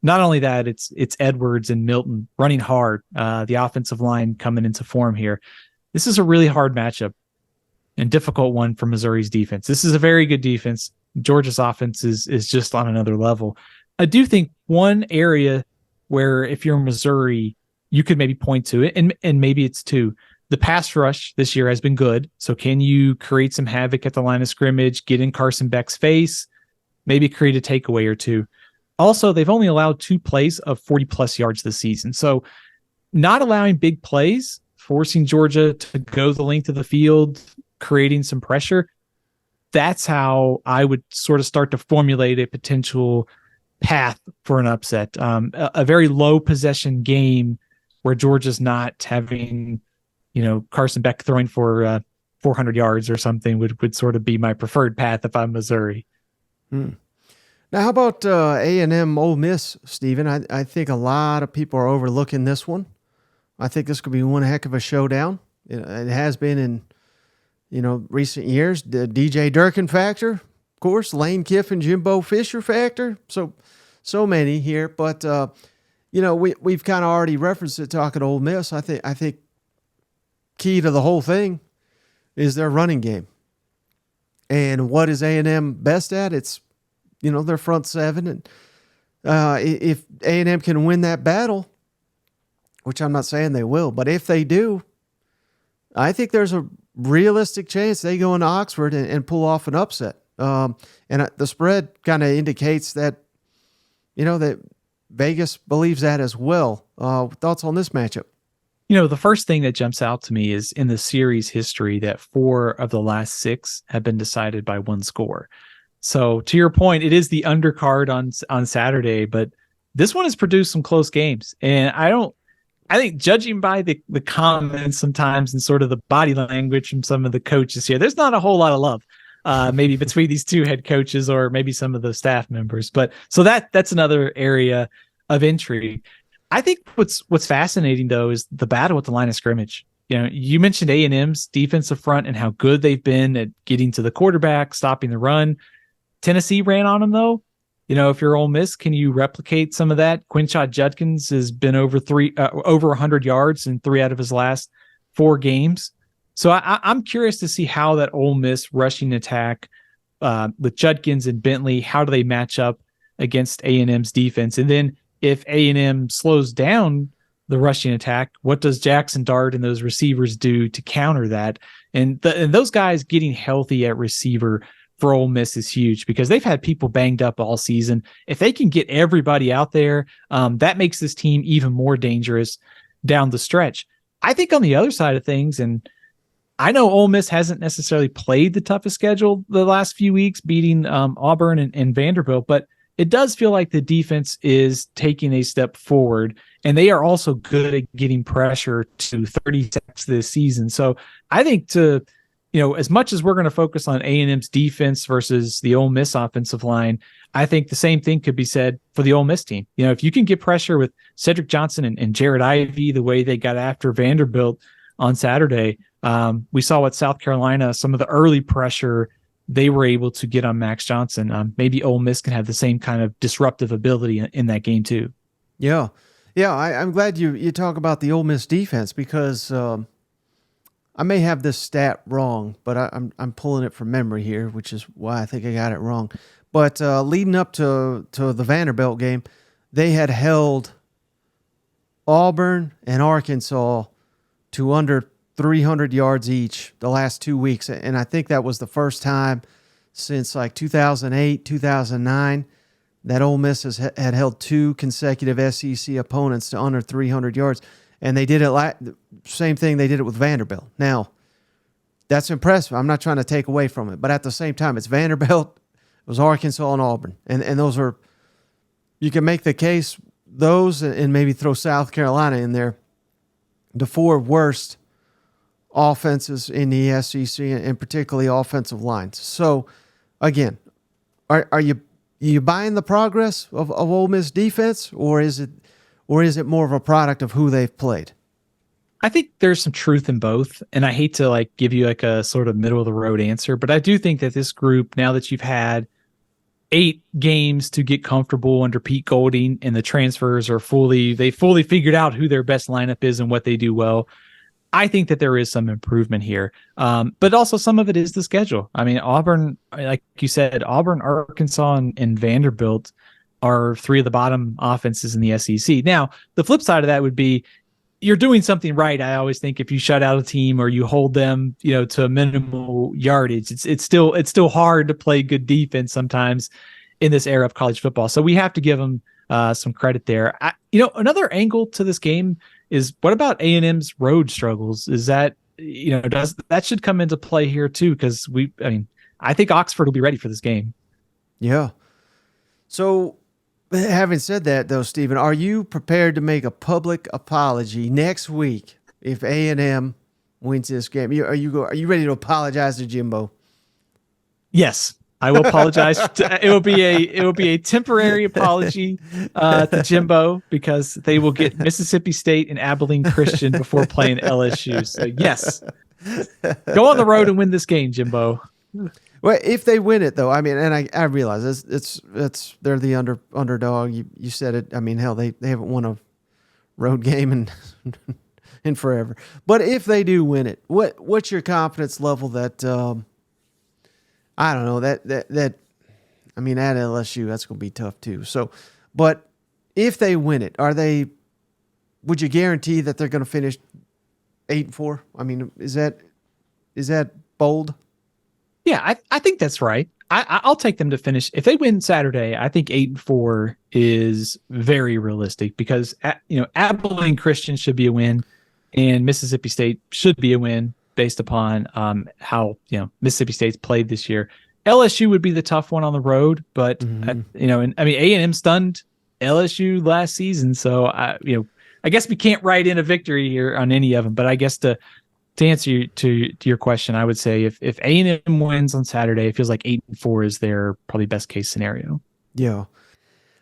Not only that, it's Edwards and Milton running hard. The offensive line coming into form here. This is a really hard matchup and difficult one for Missouri's defense. This is a very good defense. Georgia's offense is just on another level. I do think one area where if you're Missouri, you could maybe point to it, and maybe it's two. The pass rush this year has been good. So can you create some havoc at the line of scrimmage, get in Carson Beck's face, maybe create a takeaway or two? Also, they've only allowed 2 plays of 40-plus yards this season. So not allowing big plays, forcing Georgia to go the length of the field, creating some pressure, that's how I would sort of start to formulate a potential path for an upset. A very low possession game where Georgia's not having, Carson Beck throwing for 400 yards or something would sort of be my preferred path if I'm Missouri. Now, how about A&M Ole Miss, Stephen? I think a lot of people are overlooking this one. I think this could be one heck of a showdown. It has been in, recent years. The DJ Durkin factor, of course, Lane Kiffin, Jimbo Fisher factor. So many here, but we've kind of already referenced it talking Ole Miss. I think key to the whole thing is their running game. And what is A&M best at? It's their front seven, and if A&M can win that battle, which I'm not saying they will, but if they do, I think there's a realistic chance they go into Oxford and pull off an upset. And the spread kind of indicates that, that Vegas believes that as well. Thoughts on this matchup? The first thing that jumps out to me is in the series history that 4 of the last 6 have been decided by 1 score. So to your point, it is the undercard on Saturday, but this one has produced some close games. And I think judging by the comments sometimes and sort of the body language from some of the coaches here, there's not a whole lot of love maybe between these 2 head coaches or maybe some of the staff members. But so that's another area of intrigue. I think what's fascinating though is the battle at the line of scrimmage. you mentioned A&M's defensive front and how good they've been at getting to the quarterback, stopping the run. Tennessee ran on them though. If you're Ole Miss, can you replicate some of that? Quinshot Judkins has been over 100 yards in 3 out of his last 4 games. So I'm curious to see how that Ole Miss rushing attack with Judkins and Bentley, how do they match up against A&M's defense? And then if A&M slows down the rushing attack, what does Jackson Dart and those receivers do to counter that? And those guys getting healthy at receiver for Ole Miss is huge because they've had people banged up all season. If they can get everybody out there, that makes this team even more dangerous down the stretch. I think on the other side of things, and I know Ole Miss hasn't necessarily played the toughest schedule the last few weeks, beating Auburn and Vanderbilt, but it does feel like the defense is taking a step forward, and they are also good at getting pressure to 30 sacks this season. So I think as much as we're going to focus on A&M's defense versus the Ole Miss offensive line, I think the same thing could be said for the Ole Miss team. If you can get pressure with Cedric Johnson and Jared Ivey the way they got after Vanderbilt on Saturday, we saw what South Carolina, some of the early pressure they were able to get on Max Johnson. Maybe Ole Miss can have the same kind of disruptive ability in that game too. Yeah. I'm glad you talk about the Ole Miss defense because I may have this stat wrong, but I'm pulling it from memory here, which is why I think I got it wrong. But leading up to the Vanderbilt game, they had held Auburn and Arkansas to under 300 yards each the last 2 weeks. And I think that was the first time since like 2008, 2009 that Ole Miss had held 2 consecutive SEC opponents to under 300 yards. And they did it same thing they did it with Vanderbilt. Now, that's impressive. I'm not trying to take away from it. But at the same time, it's Vanderbilt, it was Arkansas and Auburn. And those are, you can make the case, those and maybe throw South Carolina in there, the 4 worst offenses in the SEC, and particularly offensive lines. So, again, are you buying the progress of Ole Miss defense, or is it more of a product of who they've played? I think there's some truth in both, and I hate to give you a sort of middle of the road answer, but I do think that this group, now that you've had 8 games to get comfortable under Pete Golding, and the transfers are fully figured out who their best lineup is and what they do well, I think that there is some improvement here. But also some of it is the schedule. I mean, Auburn, like you said, Auburn, Arkansas, and Vanderbilt are 3 of the bottom offenses in the SEC. Now, the flip side of that would be you're doing something right. I always think if you shut out a team or you hold them, to a minimal yardage, it's still hard to play good defense sometimes in this era of college football. So we have to give them some credit there. Another angle to this game is, what about A&M's road struggles? Is that, that should come into play here too? Because I think Oxford will be ready for this game. Yeah. So, having said that, though, Stephen, are you prepared to make a public apology next week if A&M wins this game? Are you ready to apologize to Jimbo? Yes, I will apologize. It will be a temporary apology to Jimbo, because they will get Mississippi State and Abilene Christian before playing LSU. So yes, go on the road and win this game, Jimbo. Well, if they win it, though, and I realize it's they're the underdog. You said it. Hell, they haven't won a road game in forever. But if they do win it, what's your confidence level that I don't know that at LSU that's going to be tough too. So, but if they win it, would you guarantee that they're going to finish 8-4? Is that bold? Yeah, I think that's right. I'll take them to finish. If they win Saturday, I think 8-4 is very realistic, because Abilene Christian should be a win, and Mississippi State should be a win based upon how Mississippi State's played this year. LSU would be the tough one on the road, but A&M stunned LSU last season, so I guess we can't write in a victory here on any of them. But I guess to answer to your question, I would say if A&M wins on Saturday, it feels like 8-4 is their probably best case scenario. Yeah.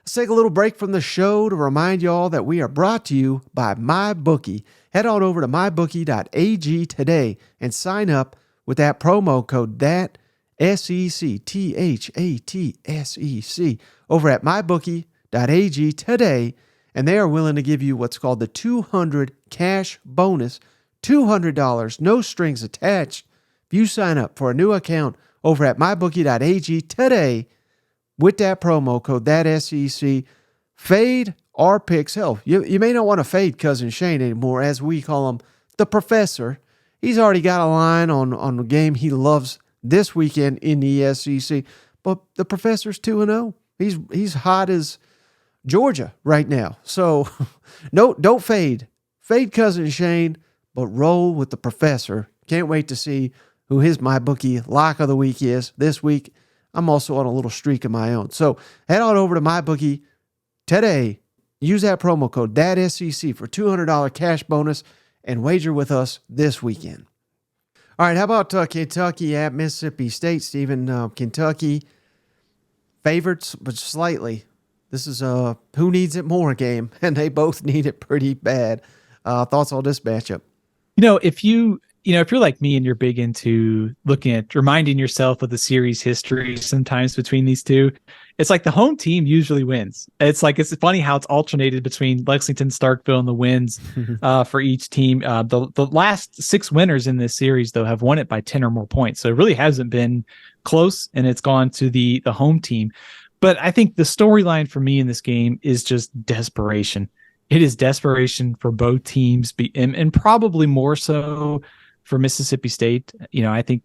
Let's take a little break from the show to remind you all that we are brought to you by MyBookie. Head on over to mybookie.ag today and sign up with that promo code THATSEC, THATSEC, over at mybookie.ag today, and they are willing to give you what's called the $200 cash bonus, $200, no strings attached, if you sign up for a new account over at mybookie.ag today with that promo code, THATSEC. Fade our picks. Hell, you may not want to fade Cousin Shane anymore, as we call him, the professor. He's already got a line on the game he loves this weekend in the SEC. But the professor's 2-0. He's hot as Georgia right now. So no, don't fade. Fade Cousin Shane, but roll with the professor. Can't wait to see who his MyBookie lock of the week is this week. I'm also on a little streak of my own. So head on over to MyBookie today. Use that promo code THATSEC for $200 cash bonus and wager with us this weekend. All right, how about Kentucky at Mississippi State, Stephen? Kentucky favorites, but slightly. This is a who needs it more game, and they both need it pretty bad. Thoughts on this matchup? If you're like me and you're big into looking at reminding yourself of the series history sometimes between these two, it's like the home team usually wins. It's funny how it's alternated between Lexington, Starkville, and the wins for each team. The last 6 winners in this series, though, have won it by 10 or more points. So it really hasn't been close, and it's gone to the home team. But I think the storyline for me in this game is just desperation. It is desperation for both teams, and probably more so for Mississippi State. I think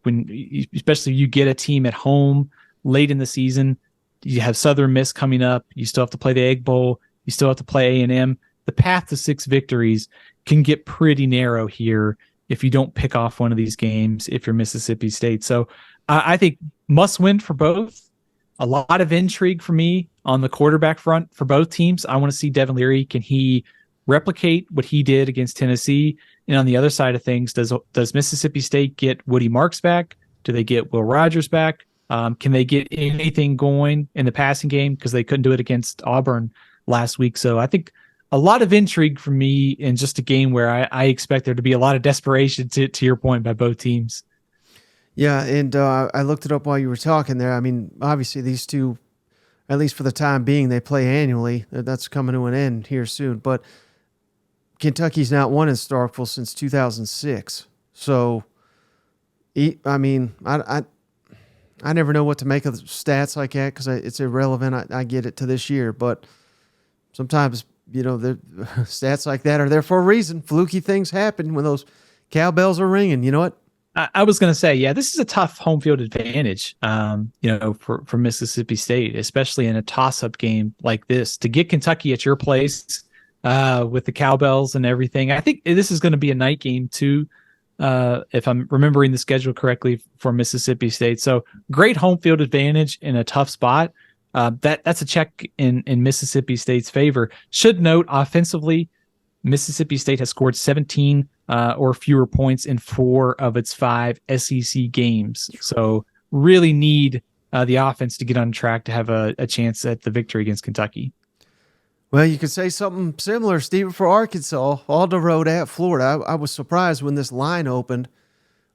especially you get a team at home late in the season, you have Southern Miss coming up, you still have to play the Egg Bowl, you still have to play A&M. The path to 6 victories can get pretty narrow here if you don't pick off one of these games if you're Mississippi State. So I think must win for both. A lot of intrigue for me on the quarterback front for both teams. I want to see Devin Leary. Can he replicate what he did against Tennessee? And on the other side of things, does Mississippi State get Woody Marks back? Do they get Will Rogers back? Can they get anything going in the passing game? Because they couldn't do it against Auburn last week. So I think a lot of intrigue for me in just a game where I expect there to be a lot of desperation, to your point, by both teams. Yeah, and I looked it up while you were talking there. I mean, obviously these two, at least for the time being, they play annually. That's coming to an end here soon. But Kentucky's not won in Starkville since 2006. So, I mean, I never know what to make of stats like that because it's irrelevant. I get it to this year. But sometimes, the stats like that are there for a reason. Fluky things happen when those cowbells are ringing. You know what? I was going to say, yeah, this is a tough home field advantage, for Mississippi State, especially in a toss-up game like this. To get Kentucky at your place with the cowbells and everything, I think this is going to be a night game too, if I'm remembering the schedule correctly for Mississippi State. So great home field advantage in a tough spot. That's a check in Mississippi State's favor. Should note, offensively, Mississippi State has scored 17 or fewer points in 4 of its 5 SEC games. So really need the offense to get on track to have a chance at the victory against Kentucky. Well, you could say something similar, Stephen, for Arkansas, on the road at Florida. I was surprised when this line opened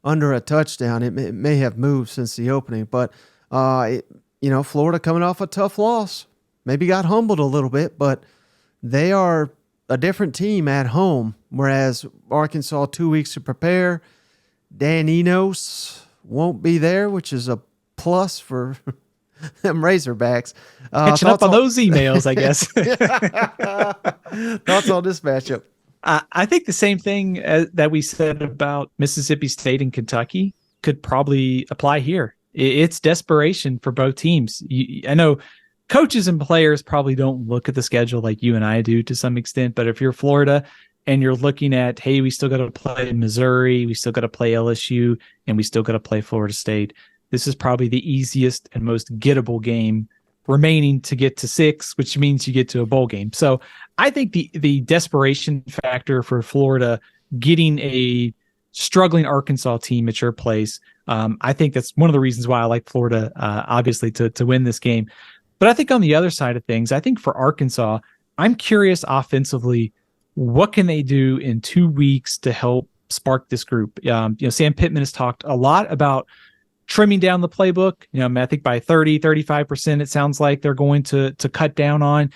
under a touchdown. It may have moved since the opening, but Florida coming off a tough loss, maybe got humbled a little bit, but they are a different team at home, whereas Arkansas 2 weeks to prepare. Dan Enos won't be there, which is a plus for them Razorbacks. Catching up on those emails, I guess. Thoughts on this matchup? I think the same thing that we said about Mississippi State and Kentucky could probably apply here. It's desperation for both teams. I know coaches and players probably don't look at the schedule like you and I do to some extent, but if you're Florida and you're looking at, hey, we still got to play Missouri, we still got to play LSU, and we still got to play Florida State, this is probably the easiest and most gettable game remaining to get to 6, which means you get to a bowl game. So I think the desperation factor for Florida getting a struggling Arkansas team at your place, I think that's one of the reasons why I like Florida, obviously, to win this game. But I think on the other side of things, I think for Arkansas, I'm curious offensively, what can they do in 2 weeks to help spark this group? Sam Pittman has talked a lot about trimming down the playbook. I think by 35%, it sounds like they're going to cut down on.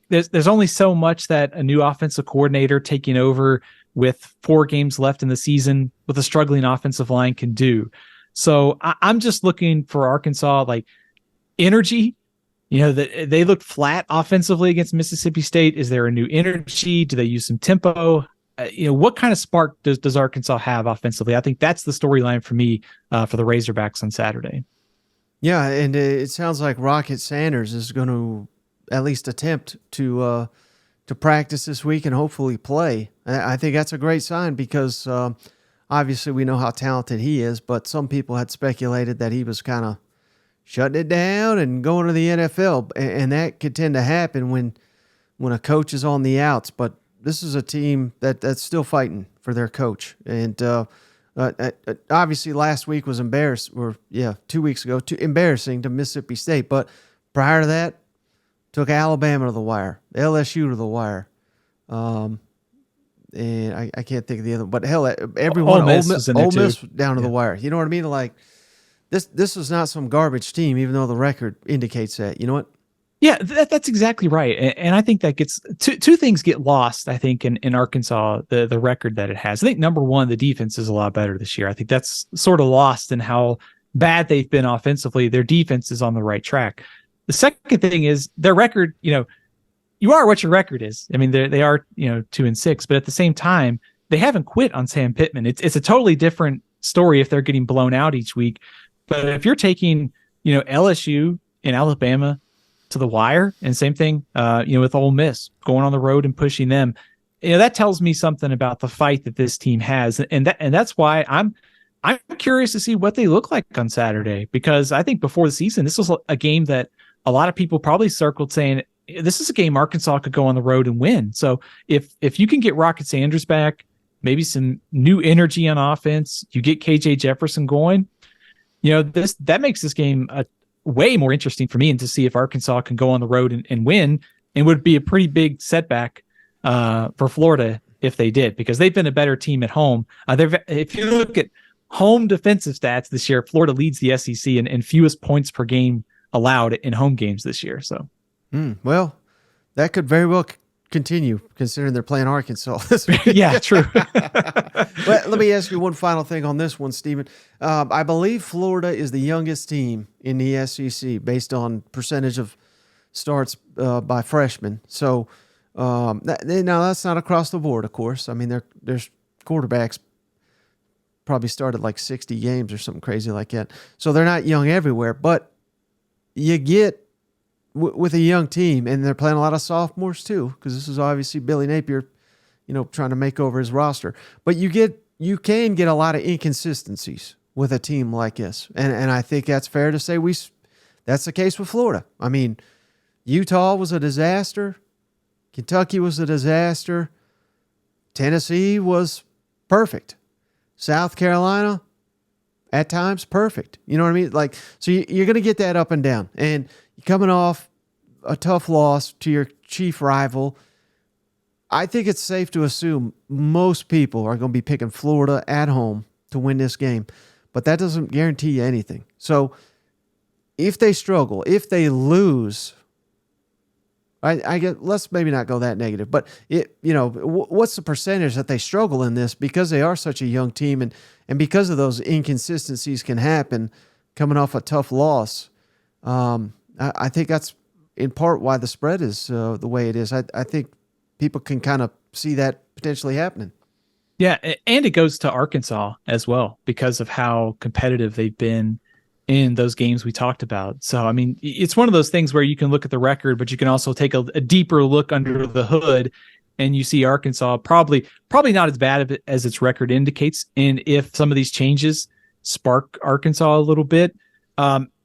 There's only so much that a new offensive coordinator taking over with 4 games left in the season with a struggling offensive line can do. So I'm just looking for Arkansas, like energy. That they looked flat offensively against Mississippi State. Is there a new energy? Do they use some tempo? What kind of spark does Arkansas have offensively? I think that's the storyline for me for the Razorbacks on Saturday. Yeah, and it sounds like Rocket Sanders is going to at least attempt to practice this week and hopefully play. I think that's a great sign because obviously we know how talented he is, but some people had speculated that he was kind of shutting it down and going to the NFL, and that could tend to happen when a coach is on the outs. But this is a team that's still fighting for their coach, and obviously last week was 2 weeks ago, embarrassing to Mississippi State. But prior to that, took Alabama to the wire, LSU to the wire, and I can't think of the other. But hell, everyone, Ole Miss down to the wire. You know what I mean? Like. This is not some garbage team, even though the record indicates that. You know what? Yeah, that's exactly right. And I think that gets two things get lost, I think, in Arkansas, the record that it has. I think, number one, the defense is a lot better this year. I think that's sort of lost in how bad they've been offensively. Their defense is on the right track. The second thing is their record, you are what your record is. I mean, they are, 2-6, but at the same time, they haven't quit on Sam Pittman. It's a totally different story if they're getting blown out each week. But if you're taking, LSU and Alabama to the wire, and same thing, with Ole Miss going on the road and pushing them, that tells me something about the fight that this team has, and that's why I'm curious to see what they look like on Saturday, because I think before the season, this was a game that a lot of people probably circled saying this is a game Arkansas could go on the road and win. So if you can get Rocket Sanders back, maybe some new energy on offense, you get KJ Jefferson going. That makes this game way more interesting for me, and to see if Arkansas can go on the road and win, and would be a pretty big setback for Florida if they did, because they've been a better team at home. If you look at home defensive stats this year, Florida leads the SEC in fewest points per game allowed in home games this year. So, well, that could very well continue, considering they're playing Arkansas. Yeah, true. Let me ask you one final thing on this one, Stephen. I believe Florida is the youngest team in the SEC based on percentage of starts by freshmen. So now that's not across the board, of course. I mean, there's quarterbacks probably started like 60 games or something crazy like that. So they're not young everywhere, but you get with a young team, and they're playing a lot of sophomores too, because this is obviously Billy Napier, trying to make over his roster. But you can get a lot of inconsistencies with a team like this, and I think that's fair to say that's the case with Florida. I mean, Utah was a disaster, Kentucky was a disaster, Tennessee was perfect, South Carolina at times perfect. You know what I mean? Like, so you're going to get that up and down, and coming off a tough loss to your chief rival, I think it's safe to assume most people are going to be picking Florida at home to win this game, but that doesn't guarantee you anything. So if they struggle, if they lose, I get, let's maybe not go that negative, but what's the percentage that they struggle in this, because they are such a young team, and because of those inconsistencies can happen coming off a tough loss. I think that's in part why the spread is the way it is. I think people can kind of see that potentially happening. Yeah, and it goes to Arkansas as well because of how competitive they've been in those games we talked about. So, I mean, it's one of those things where you can look at the record, but you can also take a deeper look under the hood, and you see Arkansas probably not as bad as its record indicates. And if some of these changes spark Arkansas a little bit,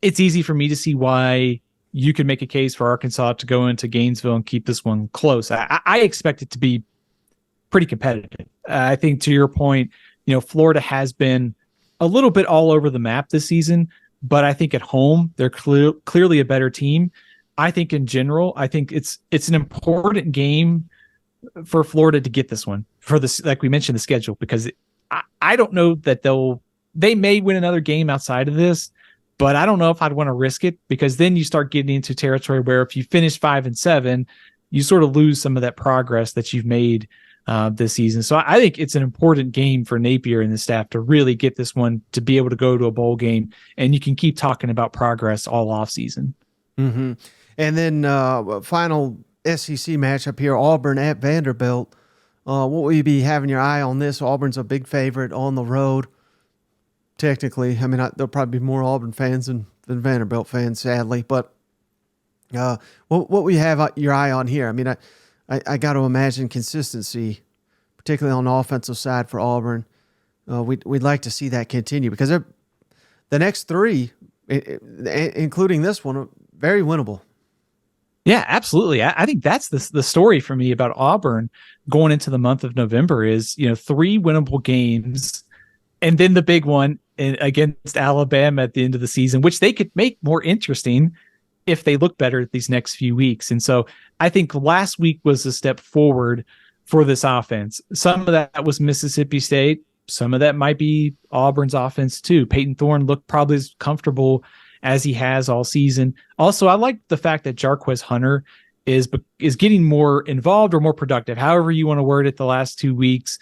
it's easy for me to see why you could make a case for Arkansas to go into Gainesville and keep this one close. I expect it to be pretty competitive. I think, to your point, Florida has been a little bit all over the map this season, but I think at home they're clearly a better team. I think in general, I think it's an important game for Florida to get this one for this, like we mentioned, the schedule, because I don't know that they may win another game outside of this, but I don't know if I'd want to risk it, because then you start getting into territory where if you finish 5-7, you sort of lose some of that progress that you've made this season. So I think it's an important game for Napier and the staff to really get this one, to be able to go to a bowl game, and you can keep talking about progress all off season. Mm-hmm. And then final SEC matchup here, Auburn at Vanderbilt. What will you be having your eye on this? Auburn's a big favorite on the road. Technically, I mean, there'll probably be more Auburn fans than Vanderbilt fans, sadly. But what will you have your eye on here? I mean, I got to imagine consistency, particularly on the offensive side for Auburn. We'd like to see that continue, because the next three, including this one, are very winnable. Yeah, absolutely. I think that's the story for me about Auburn going into the month of November is, 3 winnable games, and then the big one against Alabama at the end of the season, which they could make more interesting if they look better at these next few weeks. And so I think last week was a step forward for this offense. Some of that was Mississippi State. Some of that might be Auburn's offense too. Peyton Thorne looked probably as comfortable as he has all season. Also, I like the fact that Jarquez Hunter is getting more involved or more productive, however you want to word it, the last 2 weeks.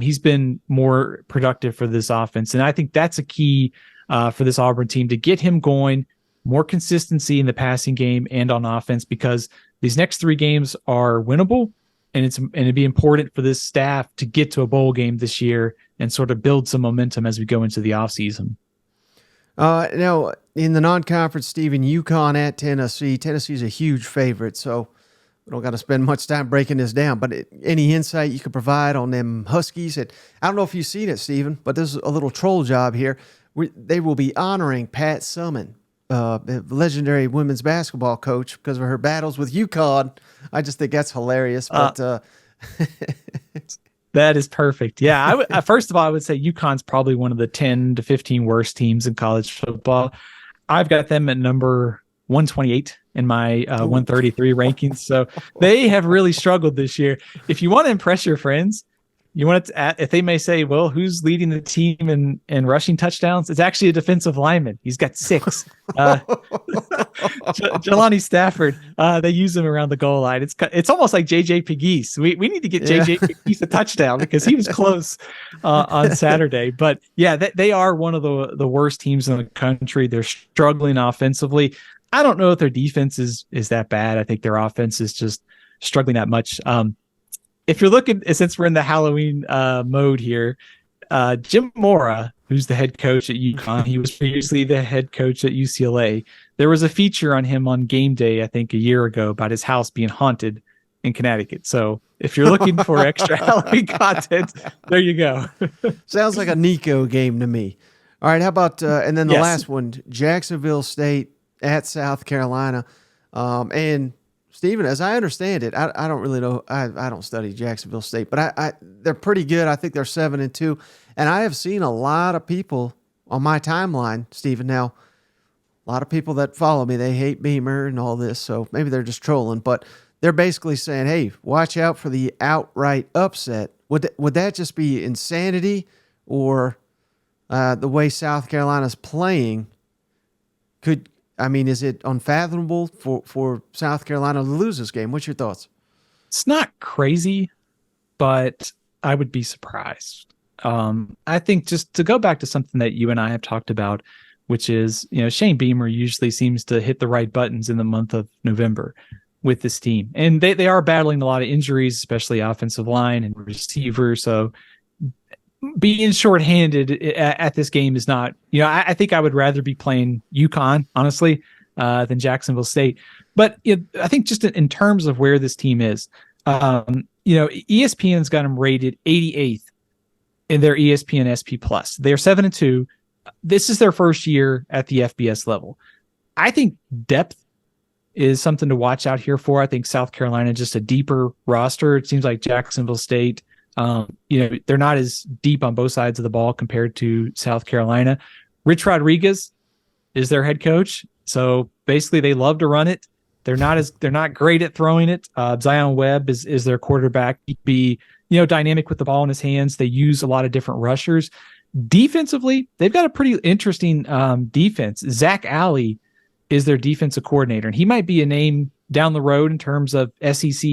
He's been more productive for this offense. And I think that's a key for this Auburn team, to get him going, more consistency in the passing game and on offense, because these next 3 games are winnable, and it'd be important for this staff to get to a bowl game this year and sort of build some momentum as we go into the offseason. Now, in the non-conference, Stephen, UConn at Tennessee. Tennessee's a huge favorite, so we don't got to spend much time breaking this down. But any insight you could provide on them Huskies? I don't know if you've seen it, Stephen, but there's a little troll job here. They will be honoring Pat Summin, legendary women's basketball coach, because of her battles with UConn. I just think that's hilarious. But that is perfect. Yeah, first of all, I would say UConn's probably one of the 10 to 15 worst teams in college football. I've got them at number 128 in my 133 rankings. So they have really struggled this year. If you want to impress your friends, you want to, if they may say, well, who's leading the team in rushing touchdowns? It's actually a defensive lineman. He's got 6. Jelani Stafford. They use him around the goal line. It's almost like JJ Pegues. We need to get JJ Pegues a touchdown, because he was close on Saturday. But yeah, they are one of the worst teams in the country. They're struggling offensively. I don't know if their defense is that bad. I think their offense is just struggling that much. If you're looking, since we're in the Halloween mode here, Jim Mora, who's the head coach at UConn, he was previously the head coach at UCLA. There was a feature on him on Game Day, I think a year ago, about his house being haunted in Connecticut. So if you're looking for extra Halloween content, there you go. Sounds like a Nico game to me. All right, how about, and then the last one, Jacksonville State at South Carolina. And Stephen, as I understand it, I don't really know. I don't study Jacksonville State, but they're pretty good. I think they're 7-2, and I have seen a lot of people on my timeline, Stephen. Now, a lot of people that follow me, they hate Beamer and all this, so maybe they're just trolling. But they're basically saying, "Hey, watch out for the outright upset." Would that just be insanity, or the way South Carolina's playing? Is it unfathomable for South Carolina to lose this game? What's your thoughts? It's not crazy, but I would be surprised. I think, just to go back to something that you and I have talked about, which is, Shane Beamer usually seems to hit the right buttons in the month of November with this team. And they are battling a lot of injuries, especially offensive line and receiver. So being shorthanded at this game is not, I think I would rather be playing UConn, honestly, than Jacksonville State. But I think just in terms of where this team is, ESPN's got them rated 88th in their ESPN SP Plus. They're 7-2. This is their first year at the FBS level. I think depth is something to watch out here for. I think South Carolina, just a deeper roster. It seems like Jacksonville State, they're not as deep on both sides of the ball compared to South Carolina. Rich Rodriguez, is their head coach. So basically they love to run it. They're not great at throwing it. Zion Webb is their quarterback. He'd be, dynamic with the ball in his hands. They use a lot of different rushers. Defensively, they've got a pretty interesting defense. Zach Alley is their defensive coordinator, and he might be a name down the road in terms of SEC,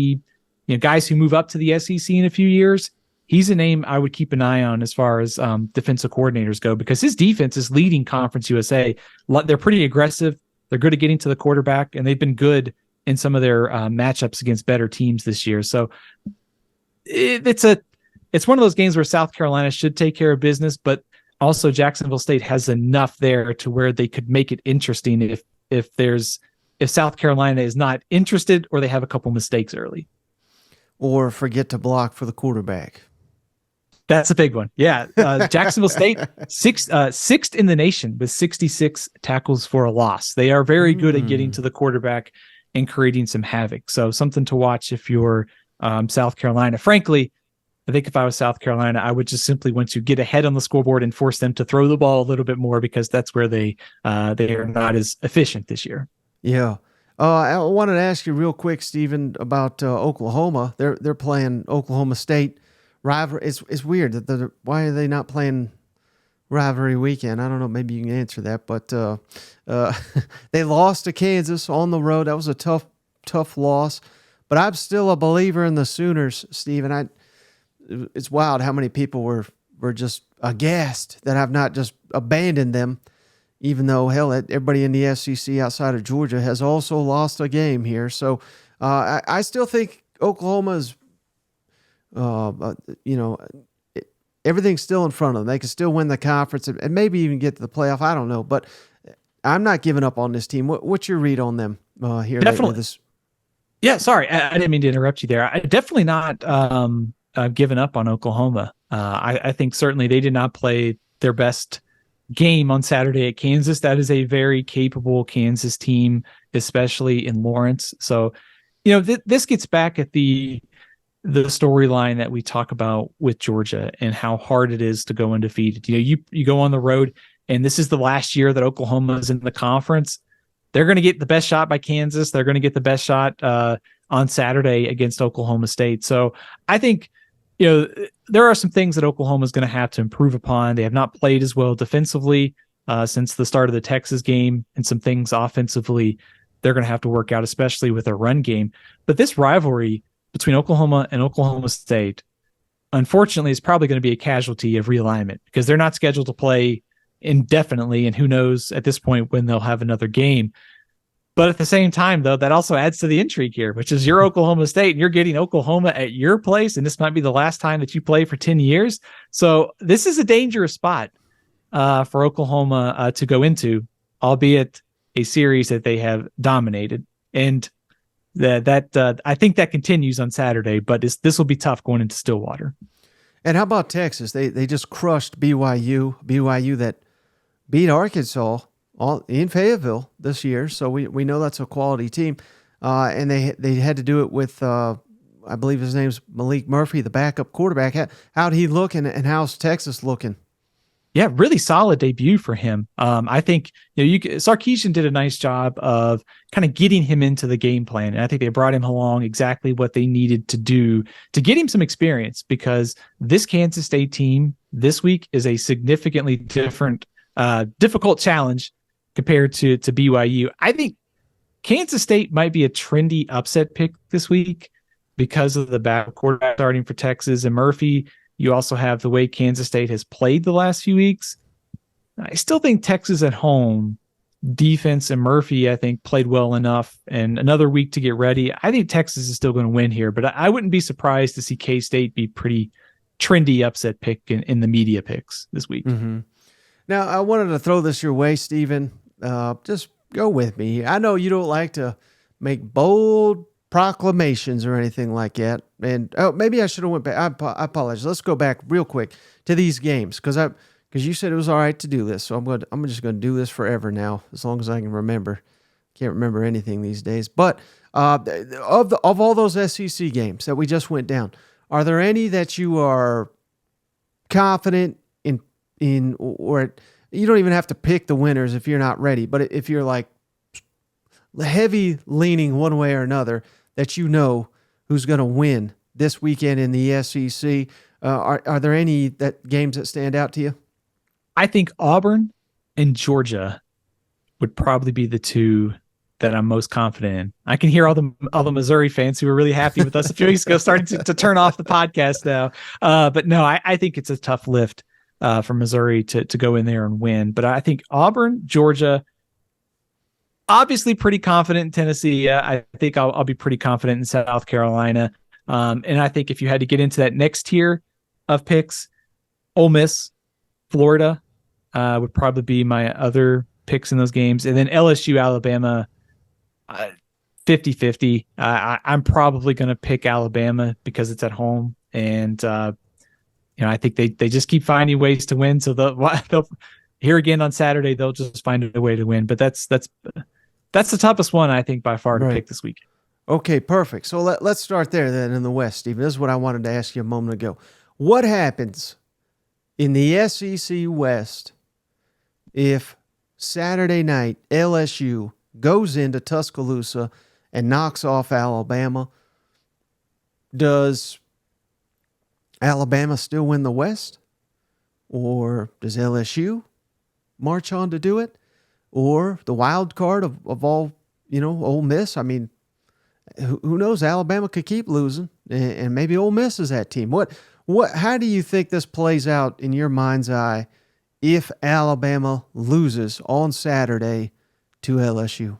guys who move up to the SEC in a few years. He's a name I would keep an eye on as far as defensive coordinators go, because his defense is leading Conference USA. They're pretty aggressive. They're good at getting to the quarterback, and they've been good in some of their matchups against better teams this year. So it's one of those games where South Carolina should take care of business, but also Jacksonville State has enough there to where they could make it interesting if South Carolina is not interested or they have a couple mistakes early. Or forget to block for the quarterback. That's a big one. Yeah. Jacksonville State, sixth in the nation with 66 tackles for a loss. They are very good at getting to the quarterback and creating some havoc. So something to watch if you're South Carolina. Frankly, I think if I was South Carolina, I would just simply want to get ahead on the scoreboard and force them to throw the ball a little bit more, because that's where they are not as efficient this year. Yeah. I wanted to ask you real quick, Stephen, about Oklahoma. They're playing Oklahoma State rivalry. It's weird that why are they not playing rivalry weekend? I don't know. Maybe you can answer that. But they lost to Kansas on the road. That was a tough loss. But I'm still a believer in the Sooners, Stephen. It's wild how many people were just aghast that I've not just abandoned them. Even though, hell, everybody in the SEC outside of Georgia has also lost a game here. So I still think Oklahoma's, everything's still in front of them. They can still win the conference and maybe even get to the playoff. I don't know. But I'm not giving up on this team. What's your read on them here? Definitely. Yeah, sorry. I didn't mean to interrupt you there. I definitely not given up on Oklahoma. I think certainly they did not play their best game on Saturday at Kansas. That is a very capable Kansas team, especially in Lawrence. So, this gets back at the storyline that we talk about with Georgia and how hard it is to go undefeated. You go on the road, and this is the last year that Oklahoma is in the conference. They're going to get the best shot by Kansas. They're going to get the best shot on Saturday against Oklahoma State. So I think, there are some things that Oklahoma is going to have to improve upon. They have not played as well defensively since the start of the Texas game, and some things offensively they're going to have to work out, especially with their run game. But this rivalry between Oklahoma and Oklahoma State, unfortunately, is probably going to be a casualty of realignment, because they're not scheduled to play indefinitely, and who knows at this point when they'll have another game. But at the same time, though, that also adds to the intrigue here, which is you're Oklahoma State and you're getting Oklahoma at your place, and this might be the last time that you play for 10 years. So this is a dangerous spot for Oklahoma to go into, albeit a series that they have dominated. And that I think that continues on Saturday, but this will be tough going into Stillwater. And how about Texas? They just crushed BYU that beat Arkansas in Fayetteville this year, so we know that's a quality team. And they had to do it with, I believe his name's Malik Murphy, the backup quarterback. How'd he look, and how's Texas looking? Yeah, really solid debut for him. I think Sarkisian did a nice job of kind of getting him into the game plan, and I think they brought him along exactly what they needed to do to get him some experience, because this Kansas State team this week is a significantly different, difficult challenge compared to BYU. I think Kansas State might be a trendy upset pick this week because of the backup quarterback starting for Texas and Murphy. You also have the way Kansas State has played the last few weeks. I still think Texas at home, defense and Murphy, I think, played well enough, and another week to get ready. I think Texas is still going to win here, but I wouldn't be surprised to see K-State be pretty trendy upset pick in the media picks this week. Mm-hmm. Now, I wanted to throw this your way, Stephen. Just go with me here. I know you don't like to make bold proclamations or anything like that. And maybe I should have went back. I apologize. Let's go back real quick to these games, because you said it was all right to do this. So I'm just going to do this forever now, as long as I can remember. Can't remember anything these days. But of all those SEC games that we just went down, are there any that you are confident in, or you don't even have to pick the winners if you're not ready. But if you're like heavy leaning one way or another, that you know who's going to win this weekend in the SEC, are there any games that stand out to you? I think Auburn and Georgia would probably be the two that I'm most confident in. I can hear all the Missouri fans who were really happy with us a few weeks ago starting to turn off the podcast now. But no, I think it's a tough lift for Missouri to go in there and win. But I think Auburn, Georgia, obviously pretty confident in Tennessee. I think I'll be pretty confident in South Carolina. And I think if you had to get into that next tier of picks, Ole Miss, Florida would probably be my other picks in those games. And then LSU, Alabama, 50-50. I'm probably going to pick Alabama because it's at home. And, I think they just keep finding ways to win. So they'll here again on Saturday, they'll just find a way to win. But that's the toughest one, I think, by far to pick this week. Okay, perfect. So let's start there then in the West, Stephen. This is what I wanted to ask you a moment ago. What happens in the SEC West if Saturday night LSU goes into Tuscaloosa and knocks off Alabama? Does Alabama still win the West? Or does LSU march on to do it? Or the wild card of all, Ole Miss? I mean, who knows? Alabama could keep losing, and maybe Ole Miss is that team. How do you think this plays out in your mind's eye if Alabama loses on Saturday to LSU?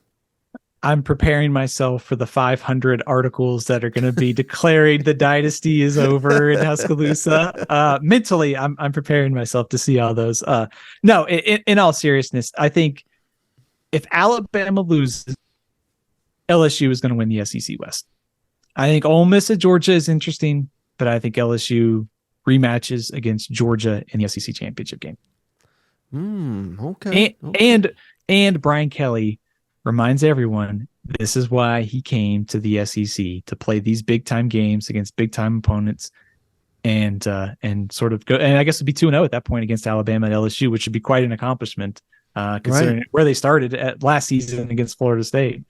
I'm preparing myself for the 500 articles that are going to be declaring the dynasty is over in Tuscaloosa. Mentally, I'm preparing myself to see all those. No, in all seriousness, I think if Alabama loses, LSU is going to win the SEC West. I think Ole Miss at Georgia is interesting, but I think LSU rematches against Georgia in the SEC championship game. Okay. And Brian Kelly reminds everyone this is why he came to the SEC, to play these big time games against big time opponents, and sort of go. And I guess it'd be 2-0 at that point against Alabama and LSU, which would be quite an accomplishment considering where they started at last season against Florida State.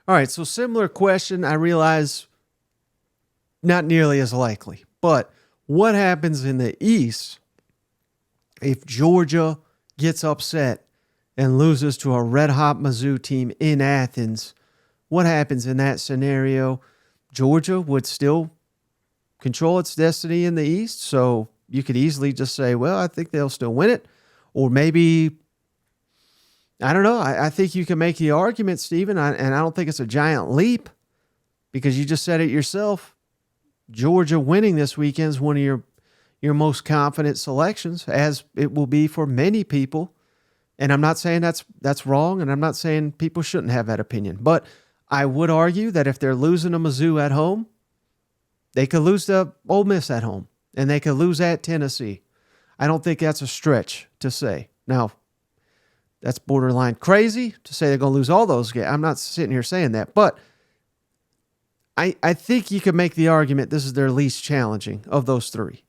All right, so similar question. I realize not nearly as likely, but what happens in the East if Georgia gets upset and loses to a red-hot Mizzou team in Athens? What happens in that scenario? Georgia would still control its destiny in the East, so you could easily just say, well, I think they'll still win it. Or maybe, I don't know. I think you can make the argument, Stephen, and I don't think it's a giant leap because you just said it yourself. Georgia winning this weekend is one of your most confident selections, as it will be for many people. And I'm not saying that's wrong, and I'm not saying people shouldn't have that opinion. But I would argue that if they're losing to Mizzou at home, they could lose to Ole Miss at home, and they could lose at Tennessee. I don't think that's a stretch to say. Now, that's borderline crazy to say they're going to lose all those games. I'm not sitting here saying that, but I think you could make the argument this is their least challenging of those three.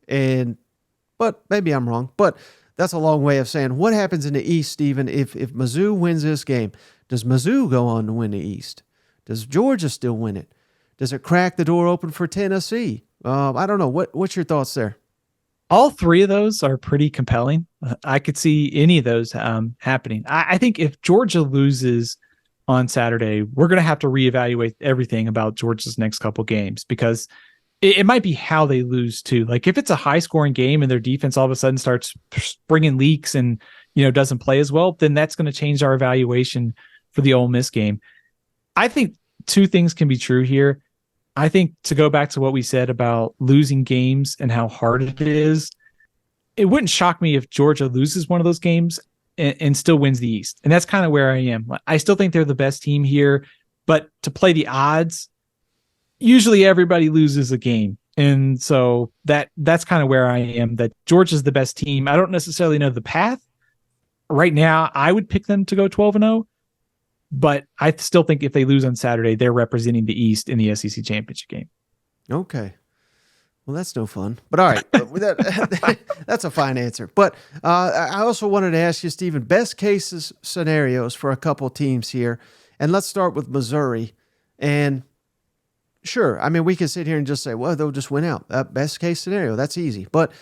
But maybe I'm wrong. But that's a long way of saying what happens in the East, Stephen, if Mizzou wins this game. Does Mizzou go on to win the East? Does Georgia still win it? Does it crack the door open for Tennessee? I don't know. What's your thoughts there? All three of those are pretty compelling. I could see any of those happening. I think if Georgia loses on Saturday, we're going to have to reevaluate everything about Georgia's next couple games because it might be how they lose too. Like if it's a high scoring game and their defense all of a sudden starts bringing leaks and, doesn't play as well, then that's going to change our evaluation for the Ole Miss game. I think two things can be true here. I think to go back to what we said about losing games and how hard it is, it wouldn't shock me if Georgia loses one of those games and still wins the East. And that's kind of where I am. I still think they're the best team here, but to play the odds, usually everybody loses a game. And so that's kind of where I am, that Georgia's the best team. I don't necessarily know the path. Right now, I would pick them to go 12-0, but I still think if they lose on Saturday, they're representing the East in the SEC championship game. Okay. Well, that's no fun. But all right, that's a fine answer. But I also wanted to ask you, Stephen, best cases scenarios for a couple teams here. And let's start with Missouri. And sure, I mean, we can sit here and just say, well, they'll just win out. Best case scenario, that's easy. But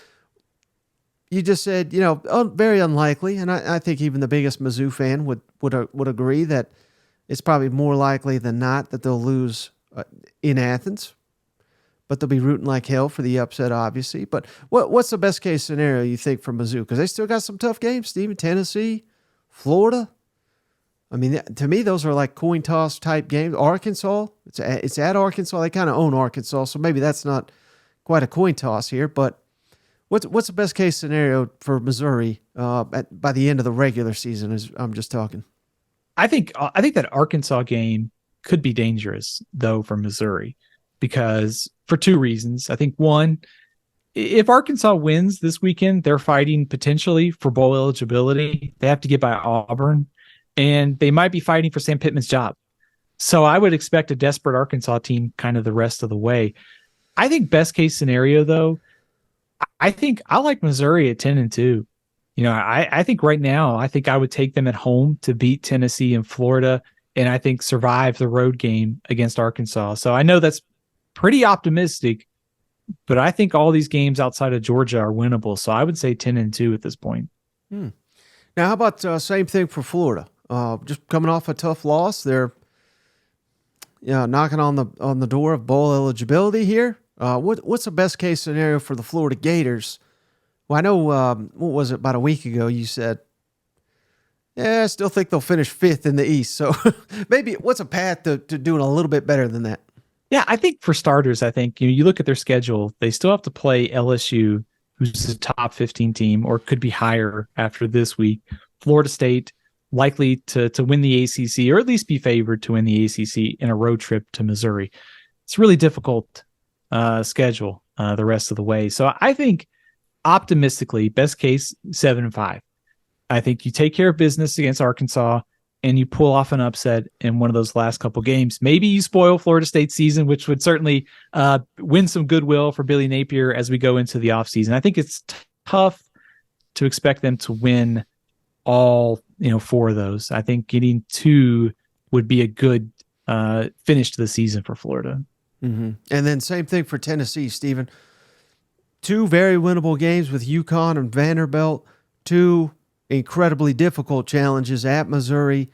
you just said, very unlikely. And I think even the biggest Mizzou fan would agree that it's probably more likely than not that they'll lose in Athens. But they'll be rooting like hell for the upset, obviously. But what's the best case scenario you think for Mizzou? Because they still got some tough games, Stephen. Tennessee, Florida. I mean, to me, those are like coin toss type games. Arkansas, it's at Arkansas. They kind of own Arkansas, so maybe that's not quite a coin toss here. But what's the best case scenario for Missouri by the end of the regular season? I'm just talking. I think that Arkansas game could be dangerous though for Missouri, because for two reasons. I think one, if Arkansas wins this weekend, they're fighting potentially for bowl eligibility. They have to get by Auburn, and they might be fighting for Sam Pittman's job. So I would expect a desperate Arkansas team kind of the rest of the way. I think best case scenario, though, I think I like Missouri at 10-2. I think right now, I think I would take them at home to beat Tennessee and Florida, and I think survive the road game against Arkansas. So I know that's pretty optimistic, but I think all these games outside of Georgia are winnable. So I would say 10-2 at this point. Now, how about same thing for Florida? Just coming off a tough loss, they're knocking on the door of bowl eligibility here. What's the best case scenario for the Florida Gators? Well, I know what was it about a week ago? You said, I still think they'll finish 5th in the East. So maybe what's a path to doing a little bit better than that? Yeah, I think for starters, you look at their schedule, they still have to play LSU, who's a top 15 team, or could be higher after this week. Florida State, likely to win the ACC, or at least be favored to win the ACC in a road trip to Missouri. It's a really difficult schedule the rest of the way. So I think optimistically, best case, 7-5. I think you take care of business against Arkansas, and you pull off an upset in one of those last couple games. Maybe you spoil Florida State's season, which would certainly win some goodwill for Billy Napier as we go into the offseason. I think it's tough to expect them to win all 4 of those. I think getting 2 would be a good finish to the season for Florida. Mm-hmm. And then same thing for Tennessee, Stephen. 2 very winnable games with UConn and Vanderbilt. 2 incredibly difficult challenges at Missouri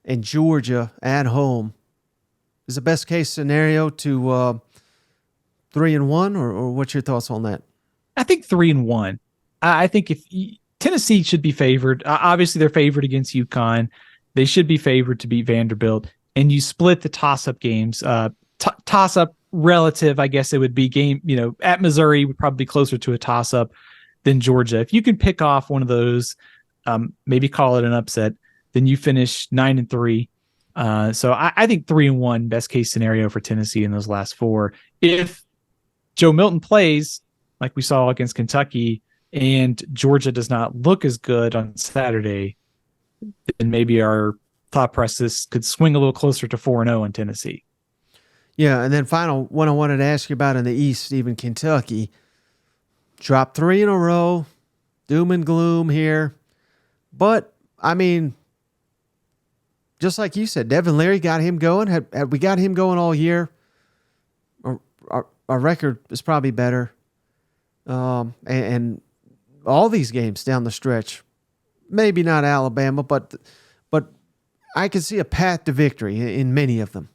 and Georgia at home. Is the best case scenario to 3-1, or what's your thoughts on that? I think 3-1. I think if Tennessee should be favored, obviously they're favored against UConn. They should be favored to beat Vanderbilt, and you split the toss-up games. Toss-up relative, I guess it would be game. At Missouri would probably be closer to a toss-up than Georgia. If you can pick off one of those, maybe call it an upset, then you finish 9-3. So I think 3-1 best case scenario for Tennessee in those last 4. If Joe Milton plays like we saw against Kentucky and Georgia does not look as good on Saturday, then maybe our thought process could swing a little closer to 4-0 in Tennessee. Yeah, and then final one I wanted to ask you about in the East, Stephen, Kentucky. Dropped 3 in a row, doom and gloom here. But, I mean, just like you said, Devin Leary got him going. Had we got him going all year, our record is probably better. And all these games down the stretch, maybe not Alabama, but I can see a path to victory in many of them.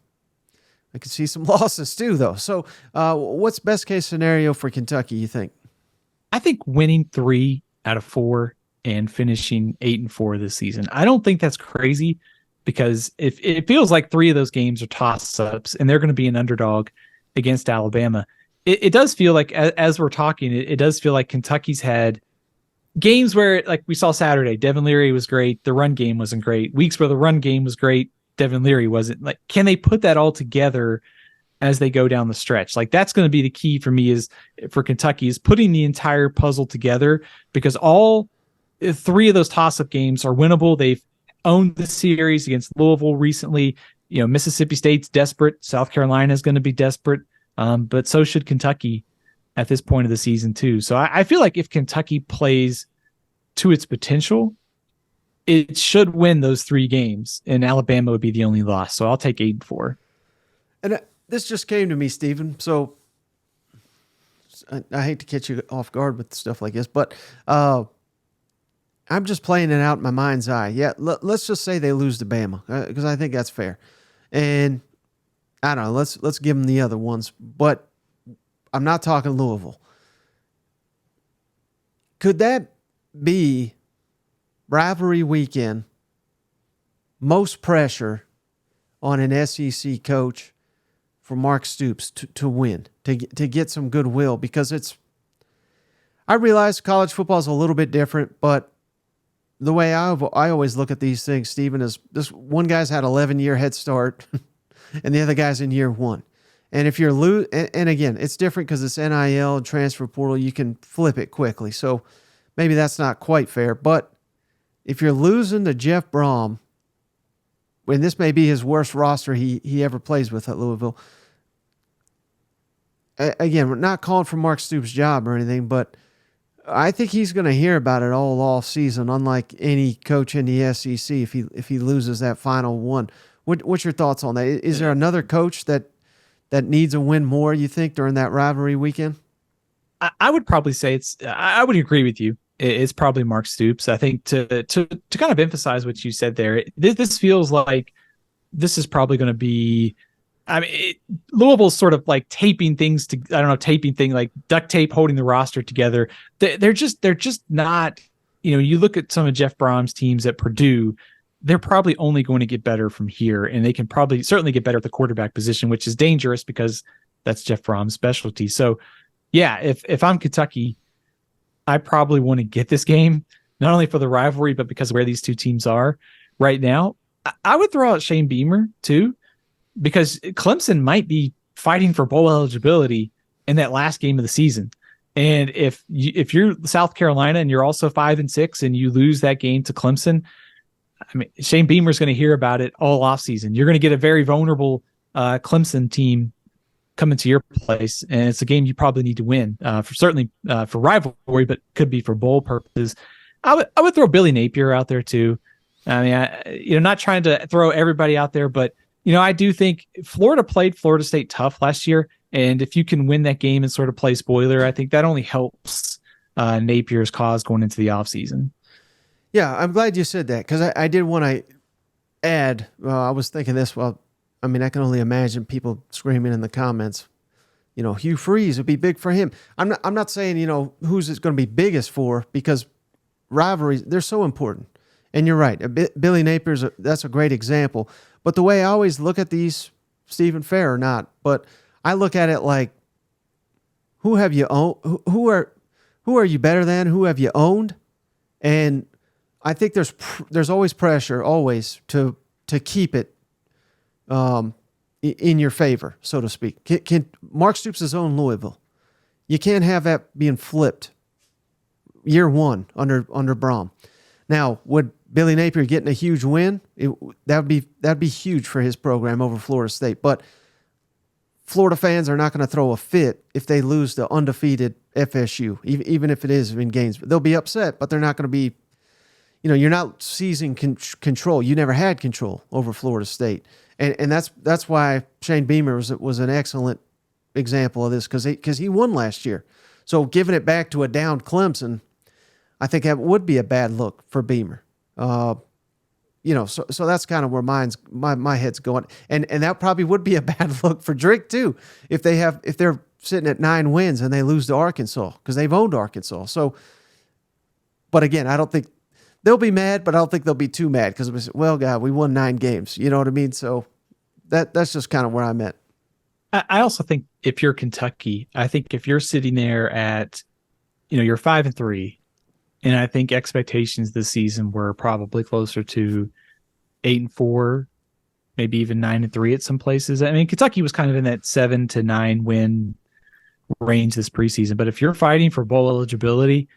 I can see some losses too, though. So what's best case scenario for Kentucky, you think? I think winning 3 out of 4 and finishing 8-4 this season. I don't think that's crazy, because if it feels like 3 of those games are toss-ups and they're going to be an underdog against Alabama. It does feel like, as we're talking, it does feel like Kentucky's had games where, like we saw Saturday, Devin Leary was great. The run game wasn't great. Weeks where the run game was great, Devin Leary wasn't. Like, can they put that all together as they go down the stretch? Like, that's going to be the key for me, is for Kentucky, is putting the entire puzzle together, because all 3 of those toss-up games are winnable. They've owned the series against Louisville recently. Mississippi State's desperate. South Carolina is going to be desperate. But so should Kentucky. at this point of the season too. So I feel like if Kentucky plays to its potential, it should win those 3 games, and Alabama would be the only loss. So I'll take 8-4. And this just came to me, Stephen. So I hate to catch you off guard with stuff like this, but I'm just playing it out in my mind's eye. Yeah, let's just say they lose to Bama, because I think that's fair. And I don't know, let's give them the other ones, but I'm not talking Louisville. Could that be rivalry weekend, most pressure on an SEC coach for Mark Stoops to win, to get some goodwill? Because I realize college football is a little bit different, but the way I always look at these things, Stephen, is this one guy's had 11-year head start and the other guy's in year 1. And if you're and again, it's different because it's NIL and transfer portal, you can flip it quickly. So maybe that's not quite fair, but if you're losing to Jeff Brom, and this may be his worst roster he ever plays with at Louisville. Again, we're not calling for Mark Stoops' job or anything, but I think he's going to hear about it all off season, unlike any coach in the SEC if he loses that final one. What's your thoughts on that? Is there another coach that needs a win more, you think, during that rivalry weekend? I would probably say I would agree with you. It's probably Mark Stoops. I think to kind of emphasize what you said there, this feels like this is probably going to be, I mean, Louisville's sort of like taping things to, I don't know, like duct tape holding the roster together. They're just not, you look at some of Jeff Brom's teams at Purdue, they're probably only going to get better from here, and they can probably certainly get better at the quarterback position, which is dangerous because that's Jeff Brom's specialty. So yeah, if I'm Kentucky, I probably want to get this game, not only for the rivalry, but because of where these two teams are right now. I would throw out Shane Beamer too, because Clemson might be fighting for bowl eligibility in that last game of the season. And if you're South Carolina and you're also 5-6 and you lose that game to Clemson, I mean, Shane Beamer's going to hear about it all offseason. You're going to get a very vulnerable Clemson team coming to your place, and it's a game you probably need to win for rivalry, but could be for bowl purposes. I would throw Billy Napier out there too. I mean, not trying to throw everybody out there, but I do think Florida played Florida State tough last year, and if you can win that game and sort of play spoiler, I think that only helps Napier's cause going into the offseason. Yeah, I'm glad you said that, because I did want to add. I was thinking this. Well, I mean, I can only imagine people screaming in the comments. Hugh Freeze would be big for him. I'm not saying who's it's going to be biggest for, because rivalries, they're so important. And you're right. Billy Napier's that's a great example. But the way I always look at these, Stephen, fair or not, but I look at it like, who have you owned? Who are you better than? Who have you owned? And I think there's always pressure, always to keep it in your favor, so to speak. Can Mark Stoops has owned Louisville? You can't have that being flipped year 1 under Brom. Now, would Billy Napier getting a huge win? That'd be huge for his program over Florida State. But Florida fans are not going to throw a fit if they lose to undefeated FSU, even if it is in games. They'll be upset, but they're not going to be. You're not seizing control. You never had control over Florida State, and that's why Shane Beamer was an excellent example of this, because he won last year. So giving it back to a downed Clemson, I think that would be a bad look for Beamer. So that's kind of where my head's going, and that probably would be a bad look for Drake too if they're sitting at 9 wins and they lose to Arkansas, because they've owned Arkansas. So, but again, I don't think they'll be mad, but I don't think they'll be too mad, because well, God, we won 9 games. You know what I mean? So that's just kind of where I'm at. I also think if you're Kentucky, I think if you're sitting there at, you're 5-3. And I think expectations this season were probably closer to 8-4, maybe even 9-3 at some places. I mean, Kentucky was kind of in that 7 to 9 win range this preseason. But if you're fighting for bowl eligibility,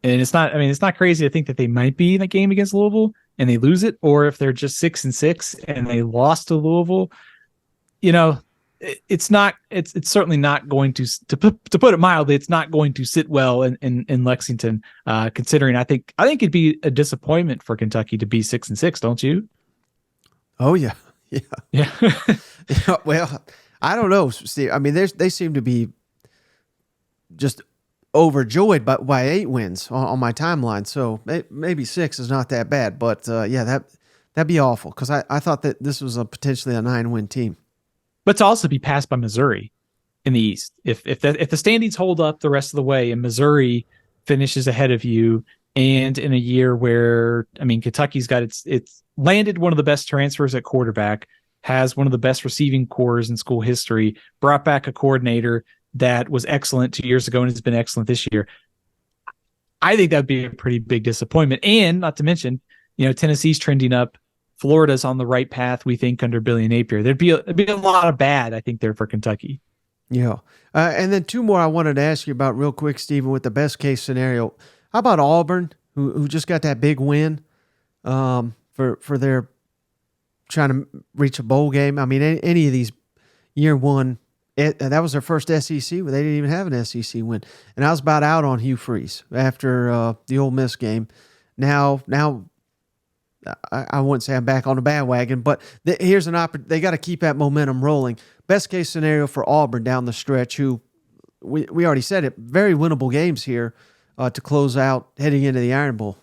and it's not crazy to think that they might be in a game against Louisville and they lose it, or if they're just 6-6 and they lost to Louisville, it's not. It's certainly not going to put it mildly. It's not going to sit well in Lexington. Considering I think it'd be a disappointment for Kentucky to be 6-6. Don't you? Oh yeah, yeah, Yeah. yeah. Well, I don't know, Steve. I mean, they seem to be just overjoyed by 8 wins on my timeline. So maybe 6 is not that bad, but yeah, that'd be awful because I thought that this was potentially a 9-win team. But to also be passed by Missouri in the East, if the standings hold up the rest of the way and Missouri finishes ahead of you, and in a year where Kentucky's got it's landed one of the best transfers at quarterback, has one of the best receiving cores in school history, brought back a coordinator that was excellent 2 years ago and has been excellent this year. I think that'd be a pretty big disappointment. And not to mention, Tennessee's trending up. Florida's on the right path, we think, under Billy Napier. There'd be a lot of bad, I think, there for Kentucky. Yeah. And then 2 more I wanted to ask you about real quick, Stephen, with the best case scenario. How about Auburn, who just got that big win for their trying to reach a bowl game? I mean, any of these year one, that was their first SEC. They didn't even have an SEC win. And I was about out on Hugh Freeze after the Ole Miss game. Now I wouldn't say I'm back on the bandwagon, but here's an opportunity. They got to keep that momentum rolling. Best case scenario for Auburn down the stretch, who we already said it, very winnable games here to close out heading into the Iron Bowl.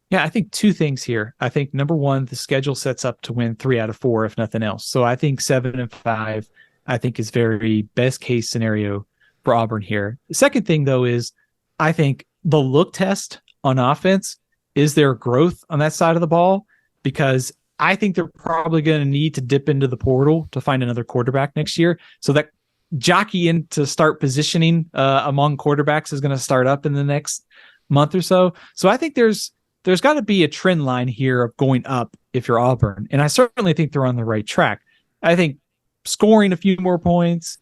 Yeah, I think 2 things here. I think number 1, the schedule sets up to win 3 out of 4, if nothing else. So I think 7-5, I think is very best case scenario for Auburn here. The second thing, though, is I think the look test on offense, is there growth on that side of the ball? Because I think they're probably going to need to dip into the portal to find another quarterback next year. So that jockeying to start positioning among quarterbacks is going to start up in the next month or so. So I think there's got to be a trend line here of going up if you're Auburn. And I certainly think they're on the right track. I think scoring a few more points,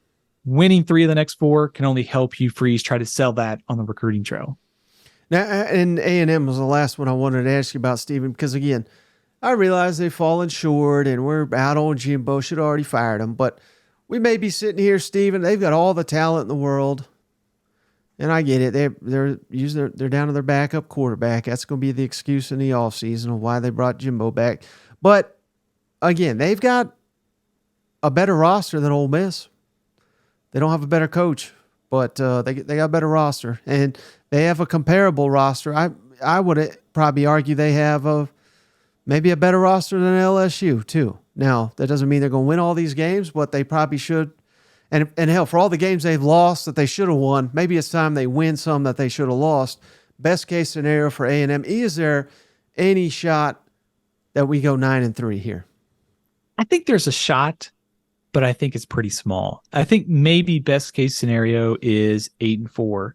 winning 3 of the next 4 can only help Hugh Freeze try to sell that on the recruiting trail. Now, and A&M was the last one I wanted to ask you about, Stephen, because again, I realize they've fallen short and we're out on Jimbo, should have already fired him, but we may be sitting here, Stephen, they've got all the talent in the world. And I get it. They're down to their backup quarterback. That's going to be the excuse in the offseason of why they brought Jimbo back. But again, they've got a better roster than Ole Miss. They don't have a better coach, but they got a better roster, and they have a comparable roster. I would probably argue they have maybe a better roster than LSU too. Now that doesn't mean they're going to win all these games, but they probably should. And hell, for all the games they've lost that they should have won, maybe it's time they win some that they should have lost. Best case scenario for A&M. Is there any shot that we go 9-3 here? I think there's a shot, but I think it's pretty small. I think maybe best case scenario is 8-4,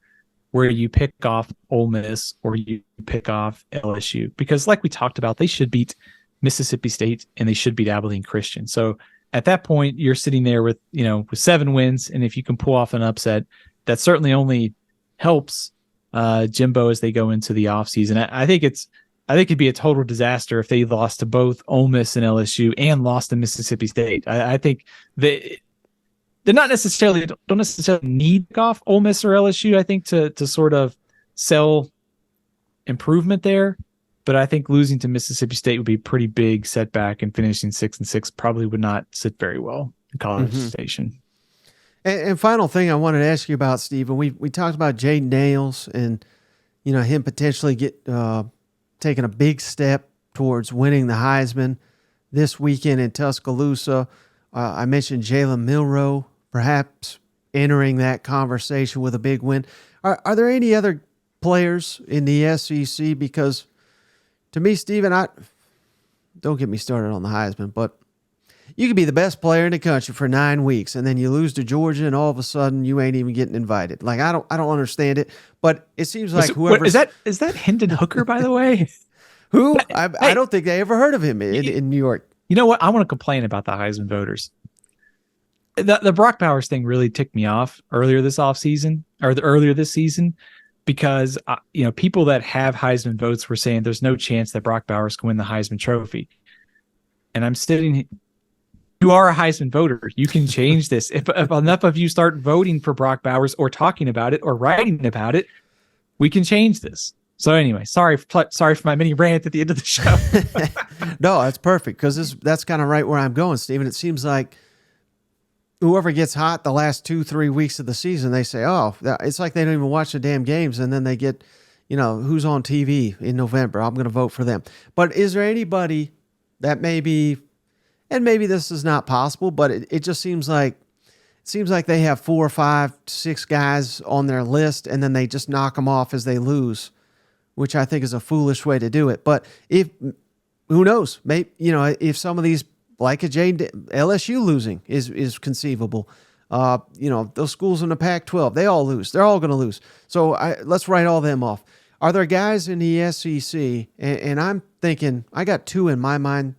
where you pick off Ole Miss or you pick off LSU, because like we talked about, they should beat Mississippi State and they should beat Abilene Christian. So at that point, you're sitting there with 7 wins, and if you can pull off an upset, that certainly only helps Jimbo as they go into the offseason. I think it'd be a total disaster if they lost to both Ole Miss and LSU and lost to Mississippi State. I think they're not necessarily don't necessarily need to pick off Ole Miss or LSU, I think, to sort of sell improvement there. But I think losing to Mississippi State would be a pretty big setback, and finishing 6-6 probably would not sit very well in College Station. And final thing I wanted to ask you about, Stephen, we talked about Jaden Daniels and him potentially taking a big step towards winning the Heisman this weekend in Tuscaloosa. I mentioned Jalen Milroe perhaps entering that conversation with a big win. Are there any other players in the SEC? Because to me, Stephen, don't get me started on the Heisman, but you could be the best player in the country for 9 weeks, and then you lose to Georgia, and all of a sudden you ain't even getting invited. Like I don't understand it, but it seems like whoever is that Hendon Hooker, by the way. Who I don't think they ever heard of him in New York. You know what? I want to complain about the Heisman voters. The Brock Bowers thing really ticked me off earlier this season, because people that have Heisman votes were saying there's no chance that Brock Bowers can win the Heisman Trophy. And I'm sitting, You are a Heisman voter. You can change this. If enough of you start voting for Brock Bowers or talking about it or writing about it, we can change this. So anyway, sorry for my mini rant at the end of the show. No, that's perfect because that's kind of right where I'm going, Stephen. It seems like whoever gets hot the last 2-3 weeks of the season, they say, oh, it's like they don't even watch the damn games, and then they get, who's on TV in November. I'm going to vote for them. But is there anybody that maybe, and maybe this is not possible, but it just seems like they have 4 or 5, 6 guys on their list, and then they just knock them off as they lose, which I think is a foolish way to do it. But who knows? Maybe, if some of these, like LSU losing is conceivable. Those schools in the Pac-12, they all lose. They're all going to lose. So let's write all them off. Are there guys in the SEC? And I'm thinking, I got 2 in my mind,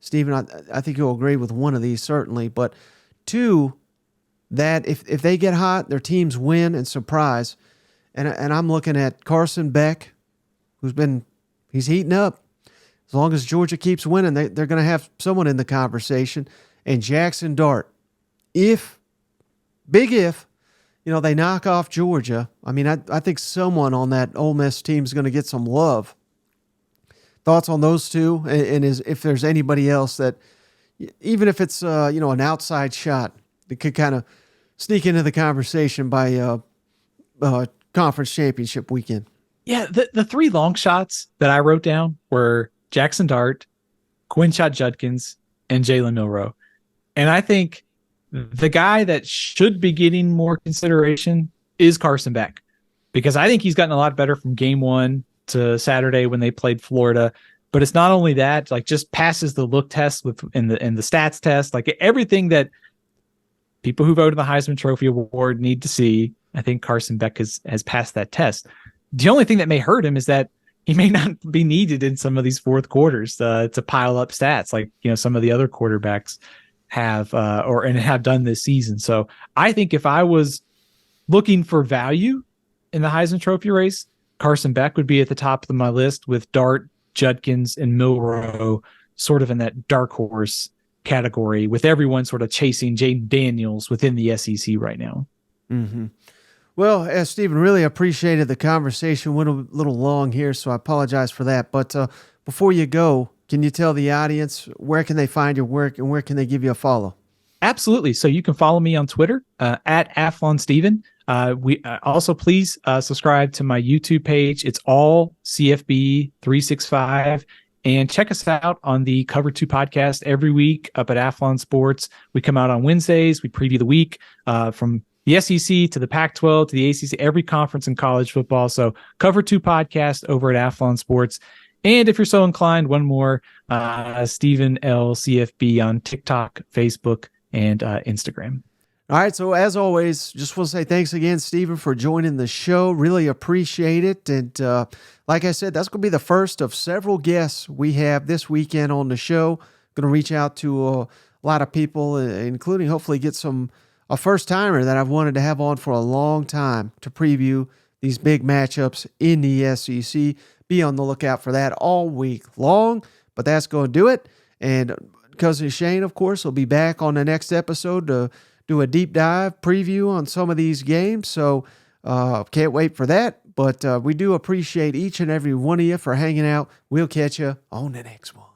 Stephen. I think you'll agree with one of these certainly, but 2 that if they get hot, their teams win and surprise. And I'm looking at Carson Beck, he's heating up. As long as Georgia keeps winning, they're going to have someone in the conversation. And Jackson Dart, if they knock off Georgia, I mean, I think someone on that Ole Miss team is going to get some love. Thoughts on those 2? And if there's anybody else that, even if it's an outside shot, that could kind of sneak into the conversation by conference championship weekend. Yeah, the 3 long shots that I wrote down were Jackson Dart, Quinshot Judkins, and Jalen Milroe. And I think the guy that should be getting more consideration is Carson Beck, because I think he's gotten a lot better from game 1 to Saturday when they played Florida. But it's not only that, like, just passes the look test in the stats test, like everything that people who voted the Heisman Trophy Award need to see. I think Carson Beck has passed that test. The only thing that may hurt him is that he may not be needed in some of these fourth quarters to pile up stats like some of the other quarterbacks have have done this season. So I think if I was looking for value in the Heisman Trophy race, Carson Beck would be at the top of my list, with Dart, Judkins, and Milroe sort of in that dark horse category, with everyone sort of chasing Jaden Daniels within the SEC right now. Mm-hmm. Well, Stephen, really appreciated the conversation. Went a little long here, so I apologize for that. But before you go, can you tell the audience where can they find your work and where can they give you a follow? Absolutely. So you can follow me on Twitter at AthlonSteven. Also, please subscribe to my YouTube page. It's all CFB 365. And check us out on the Cover 2 podcast every week up at Athlon Sports. We come out on Wednesdays. We preview the week from the SEC to the Pac-12 to the ACC, every conference in college football. So Cover 2 podcast over at Athlon Sports. And if you're so inclined, one more, Stephen L. CFB on TikTok, Facebook, and Instagram. All right, so as always, just want to say thanks again, Stephen, for joining the show. Really appreciate it. And like I said, that's going to be the first of several guests we have this weekend on the show. Going to reach out to a lot of people, including hopefully get a first-timer that I've wanted to have on for a long time to preview these big matchups in the SEC. Be on the lookout for that all week long, but that's going to do it. And Cousin Shane, of course, will be back on the next episode to do a deep dive preview on some of these games. So can't wait for that. But we do appreciate each and every one of you for hanging out. We'll catch you on the next one.